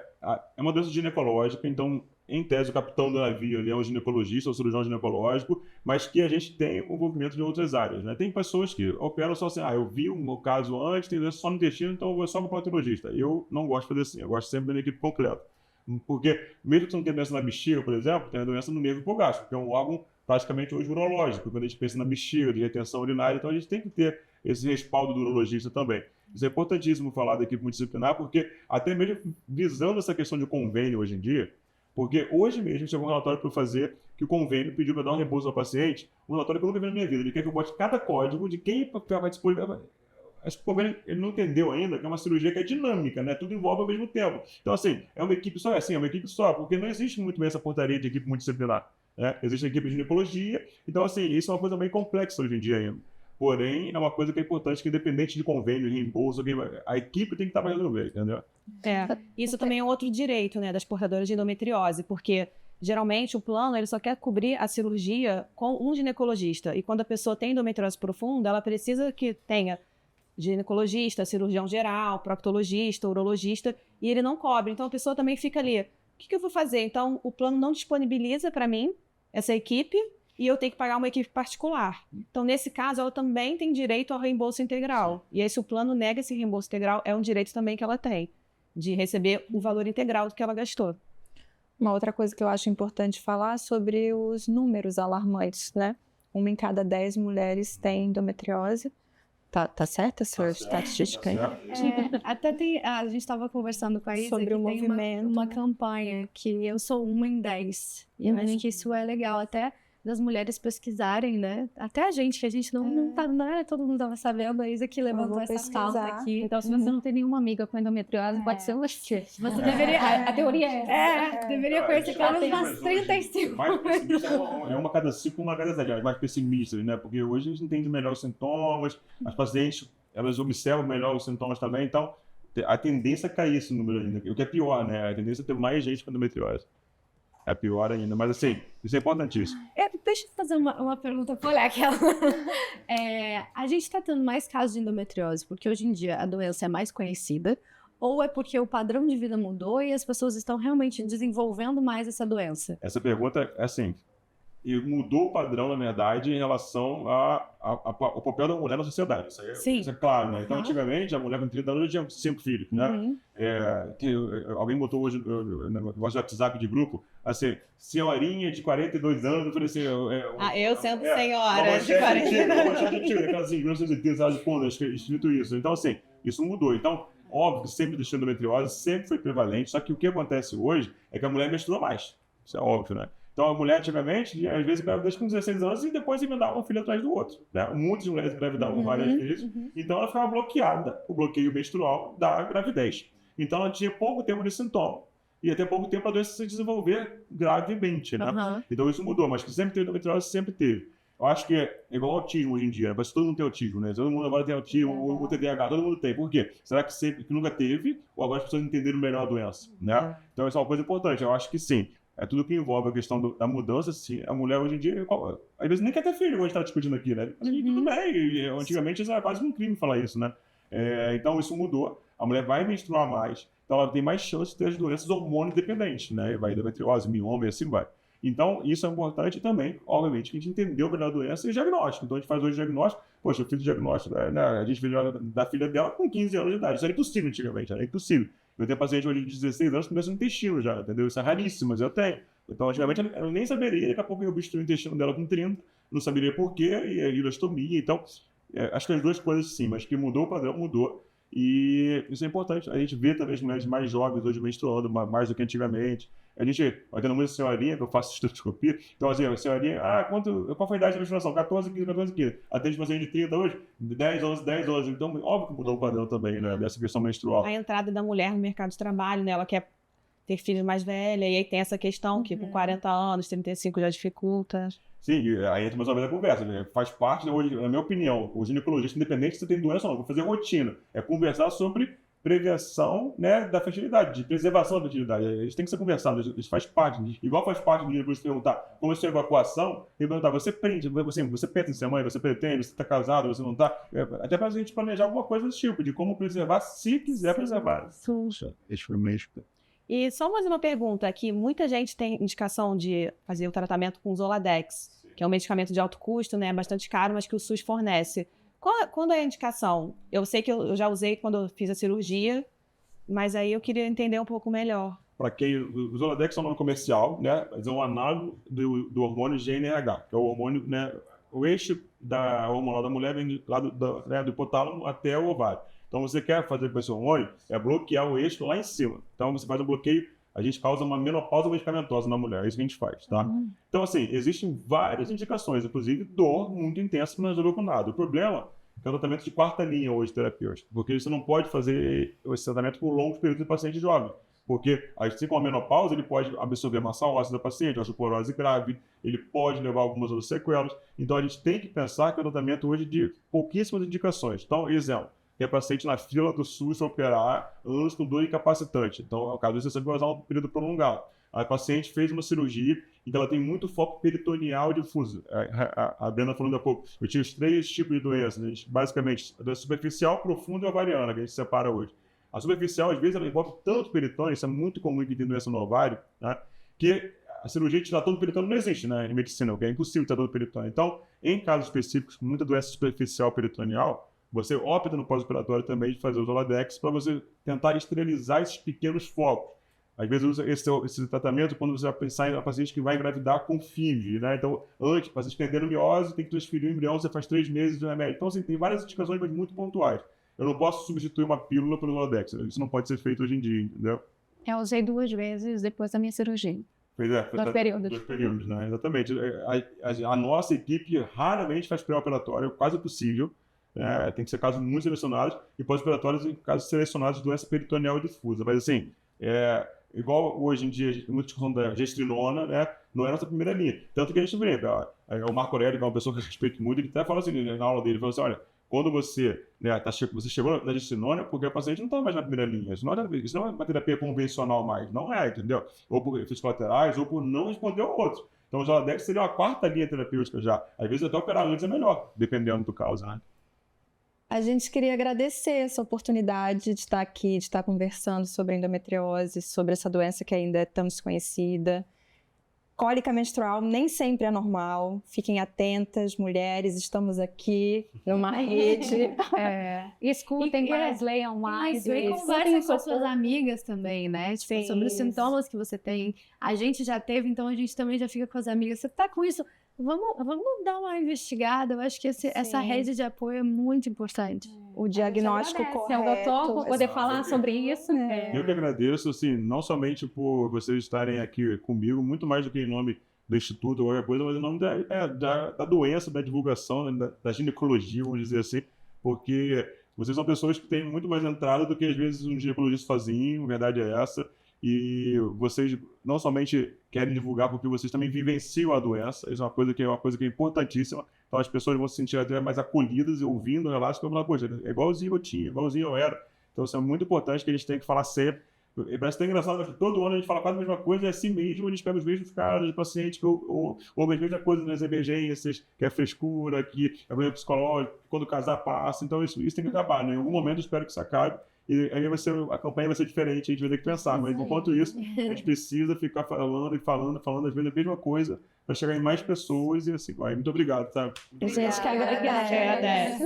Speaker 1: uma doença ginecológica, então, em tese, o capitão do navio ele é um ginecologista, ou cirurgião ginecológico, mas que a gente tem o envolvimento de outras áreas, né? Tem pessoas que operam só assim, eu vi um caso antes, tem doença só no intestino, então eu vou só para o patologista. Eu não gosto de fazer assim, eu gosto sempre da equipe completa. Porque, mesmo que você não tenha doença na bexiga, por exemplo, tem a doença no nervo hipogástrico, que é um órgão praticamente hoje urológico, quando a gente pensa na bexiga, de retenção urinária, então a gente tem que ter esse respaldo do urologista também. Isso é importantíssimo falar da equipe multidisciplinar, porque até mesmo visando essa questão de convênio hoje em dia, porque hoje mesmo chegou um relatório para eu fazer que o convênio pediu para dar um reembolso ao paciente, um relatório que eu nunca vi na minha vida. Ele quer que eu bote cada código de quem participou. Acho que o convênio ele não entendeu ainda que é uma cirurgia que é dinâmica, né? Tudo envolve ao mesmo tempo. Então, assim, é uma equipe só, é uma equipe só, porque não existe muito bem essa portaria de equipe multidisciplinar. Né? Existe a equipe de ginecologia, então, assim, isso é uma coisa bem complexa hoje em dia ainda. Porém, é uma coisa que é importante, que independente de convênio, reembolso, a equipe tem que estar para resolver, entendeu?
Speaker 5: Isso também é outro direito, né, das portadoras de endometriose, porque geralmente o plano ele só quer cobrir a cirurgia com um ginecologista, e quando a pessoa tem endometriose profunda, ela precisa que tenha ginecologista, cirurgião geral, proctologista, urologista, e ele não cobre. Então a pessoa também fica ali, o que eu vou fazer? Então o plano não disponibiliza para mim essa equipe, e eu tenho que pagar uma equipe particular. Então, nesse caso, ela também tem direito ao reembolso integral. E aí, se o plano nega esse reembolso integral, é um direito também que ela tem, de receber o valor integral do que ela gastou.
Speaker 2: Uma outra coisa que eu acho importante falar sobre os números alarmantes, né? 1 em cada 10 mulheres tem endometriose. Tá certa essa estatística aí?
Speaker 3: Até a gente estava conversando com a Isa
Speaker 2: Sobre
Speaker 3: que
Speaker 2: o
Speaker 3: tem
Speaker 2: movimento,
Speaker 3: uma campanha que eu sou 1 em 10. E eu acho que isso é legal, até das mulheres pesquisarem, né? Até a gente, que a gente não era todo mundo estava sabendo, a Isa que levantou essa pauta aqui.
Speaker 7: Então, se você não tem nenhuma amiga com endometriose, pode ser você. Você deveria... A teoria é
Speaker 3: deveria conhecer pelo menos umas 35.
Speaker 1: Mais pessimista é uma cada 5, uma cada 7. Mais pessimistas, né? Porque hoje a gente entende melhor os sintomas, as pacientes, elas observam melhor os sintomas também, então a tendência é cair esse número ainda. O que é pior, né? A tendência é ter mais gente com endometriose. É pior ainda, mas assim, isso é importantíssimo.
Speaker 3: Deixa eu fazer uma pergunta polêmica. A gente está tendo mais casos de endometriose porque hoje em dia a doença é mais conhecida, ou é porque o padrão de vida mudou e as pessoas estão realmente desenvolvendo mais essa doença?
Speaker 1: Essa pergunta é assim, e mudou o padrão, na verdade, em relação ao papel da mulher na sociedade. Isso é claro, né? Então, antigamente, a mulher com 30 anos já tinha 5 filhos, né? Alguém botou hoje no negócio de WhatsApp de grupo, assim, senhorinha de 42 anos, eu falei assim...
Speaker 5: eu sendo senhora de 42 anos.
Speaker 1: Aquelas assim, 1980, sabe de quando, acho que é escrito isso. Então, assim, isso mudou. Então, óbvio que sempre deixou endometriose, sempre foi prevalente, só que o que acontece hoje é que a mulher menstrua mais. Isso é óbvio, né? Então, a mulher, antigamente, às vezes engravidava com 16 anos e depois emendava um filho atrás do outro. Né? Muitas mulheres engravidavam várias vezes, então ela ficava bloqueada, o bloqueio menstrual da gravidez. Então, ela tinha pouco tempo de sintoma e até pouco tempo a doença se desenvolver gravemente. Né? Então, isso mudou, mas que sempre teve endometriose, sempre teve. Eu acho que é igual ao autismo hoje em dia, mas todo mundo tem autismo, né? Todo mundo agora tem autismo, o TDAH, todo mundo tem. Por quê? Será que sempre que nunca teve, ou agora as pessoas entenderam melhor a doença, né? Então, isso é uma coisa importante, eu acho que sim. É tudo que envolve a questão da mudança, sim. A mulher hoje em dia, às vezes nem quer ter filho, como a gente está discutindo aqui, né? E tudo bem, antigamente isso era quase um crime falar isso, né? Então isso mudou, a mulher vai menstruar mais, então ela tem mais chance de ter as doenças hormônio dependentes, né? Vai endometriose, mioma e assim vai. Então isso é importante também, obviamente, que a gente entendeu melhor a doença e diagnóstico. Então a gente faz hoje diagnóstico, poxa, eu fiz o diagnóstico, né? A gente fez da filha dela com 15 anos de idade, isso era impossível antigamente, era impossível. Eu tenho paciente hoje de 16 anos com doença no intestino já, entendeu? Isso é raríssimo, mas eu tenho. Então, antigamente, eu nem saberia. Daqui a pouco eu obstruí o intestino dela com 30, não saberia por quê, e a ileostomia. Então, acho que as duas coisas sim, mas que mudou o padrão, mudou. E isso é importante. A gente vê também as mulheres mais jovens hoje menstruando mais do que antigamente. A gente vai tendo muita senhorinha, que eu faço estatoscopia. Então, assim, a senhorinha, qual foi a idade da menstruação? 14, 15, 14, 15. Atende paciente de 30 hoje, 10, 11, 10, 11. Então, óbvio que mudou o padrão também, né? Dessa questão menstrual.
Speaker 5: A entrada da mulher no mercado de trabalho, né? Ela quer ter filhos mais velha, e aí tem essa questão que com 40 anos, 35 já dificulta.
Speaker 1: Sim, aí entra mais ou menos a conversa, né? Faz parte, hoje, na minha opinião, o ginecologista, independente se você tem doença ou não, vou fazer rotina. É conversar sobre prevenção, né, da fertilidade, de preservação da fertilidade. Isso tem que ser conversado, isso faz parte. Igual faz parte do ginecologista perguntar como é a sua evacuação, e perguntar, você pensa em ser mãe, você pretende, você está casado, você não está? Até para a gente planejar alguma coisa desse tipo, de como preservar, se quiser preservar. Esse foi o mês.
Speaker 5: E só mais uma pergunta, que muita gente tem indicação de fazer o tratamento com Zoladex, que é um medicamento de alto custo, né, bastante caro, mas que o SUS fornece. Quando é a indicação? Eu sei que eu já usei quando eu fiz a cirurgia, mas aí eu queria entender um pouco melhor.
Speaker 1: Para quem, o Zoladex é um nome comercial, né, mas é um análogo do hormônio GnRH, que é o hormônio, né, o eixo hormonal da mulher vem lá do hipotálamo até o ovário. Então, você quer fazer com esse hormônio, é bloquear o eixo lá em cima. Então, você faz um bloqueio, a gente causa uma menopausa medicamentosa na mulher, é isso que a gente faz, tá? Então, assim, existem várias indicações, inclusive dor muito intensa que não resolveu com nada. O problema é o tratamento de quarta linha hoje terapêutico, porque você não pode fazer esse tratamento por longos períodos em paciente jovem. Porque, assim como a menopausa, ele pode absorver massa óssea da paciente, osteoporose grave, ele pode levar algumas outras sequelas. Então, a gente tem que pensar que é um tratamento hoje de pouquíssimas indicações. Então, exemplo, tem paciente na fila do SUS para operar anos com dor incapacitante. Então, no caso disso, você vai usar um período prolongado. A paciente fez uma cirurgia e ela tem muito foco peritoneal difuso. A Brenda falando há pouco, eu tinha os 3 tipos de doenças, né? Basicamente, a doença superficial, profunda e ovariana, que a gente separa hoje. A superficial, às vezes, ela envolve tanto peritônio, isso é muito comum que tem doença no ovário, né? Que a cirurgia de tirar todo o peritônio não existe, né, em medicina, porque é impossível tirar todo o peritônio. Então, em casos específicos, muita doença superficial peritoneal, você opta no pós-operatório também de fazer o Zoladex para você tentar esterilizar esses pequenos focos. Às vezes usa esse tratamento quando você vai pensar em uma paciente que vai engravidar com FIV, né? Então, antes, o paciente tem adenomiose, tem que transferir o embrião, você faz 3 meses de remédio. Então, assim, tem várias indicações, mas muito pontuais. Eu não posso substituir uma pílula pelo Zoladex. Isso não pode ser feito hoje em dia, entendeu?
Speaker 7: Eu usei 2 vezes depois da minha cirurgia.
Speaker 1: Pois é.
Speaker 7: 2 períodos.
Speaker 1: 2 períodos, né? Exatamente. A nossa equipe raramente faz pré-operatório, quase impossível. Tem que ser casos muito selecionados e pós-operatórios em casos selecionados de doença peritoneal difusa. Mas, assim, igual hoje em dia, muita discussão da gestrinona, né? Não é a nossa primeira linha. Tanto que a gente vê, o Marco Aurélio, que é uma pessoa que eu respeito muito, ele até fala assim, na aula dele, ele falou assim, olha, quando você, você chegou na gestrinona, porque o paciente não está mais na primeira linha. Isso não é uma terapia convencional mais. Não é, entendeu? Ou por efeitos colaterais, ou por não responder ao outro. Então, o Zoladex seria uma 4ª linha terapêutica já. Às vezes, até operar antes é melhor, dependendo do caso, né?
Speaker 2: A gente queria agradecer essa oportunidade de estar aqui, de estar conversando sobre endometriose, sobre essa doença que ainda é tão desconhecida. Cólica menstrual nem sempre é normal. Fiquem atentas, mulheres, estamos aqui numa rede.
Speaker 7: Escutem mais, leiam mais.
Speaker 3: Conversem com as suas amigas também, né? Tipo,
Speaker 2: Sim.
Speaker 3: sobre os sintomas que você tem. A gente já teve, então a gente também já fica com as amigas. Você tá com isso? Vamos dar uma investigada. Eu acho que essa rede de apoio é muito importante.
Speaker 2: O diagnóstico
Speaker 7: Seu doutor, por poder falar sobre isso.
Speaker 1: Eu que agradeço, assim, não somente por vocês estarem aqui comigo, muito mais do que em nome do Instituto ou qualquer coisa, mas em nome da doença, da divulgação, da ginecologia, vamos dizer assim, porque vocês são pessoas que têm muito mais entrada do que, às vezes, um ginecologista sozinho, a verdade é essa. E vocês não somente querem divulgar, porque vocês também vivenciam a doença. Isso é uma coisa que é importantíssima. Então as pessoas vão se sentir até mais acolhidas e ouvindo o relato, e vão falar, poxa, é igualzinho eu tinha, igualzinho eu era. Então isso é muito importante que a gente tem que falar sempre. E parece até engraçado, que todo ano a gente fala quase a mesma coisa, é assim mesmo, a gente pega os mesmos casos de pacientes ou as mesmas coisas nas emergências, que é frescura, que é problema psicológico, quando casar passa. Então isso tem que acabar, né? Em algum momento eu espero que isso acabe. E aí a campanha vai ser diferente, a gente vai ter que pensar, mas enquanto isso, a gente precisa ficar falando, às vezes a mesma coisa, para chegar em mais pessoas e assim, muito obrigado, tá?
Speaker 2: A gente que agradece.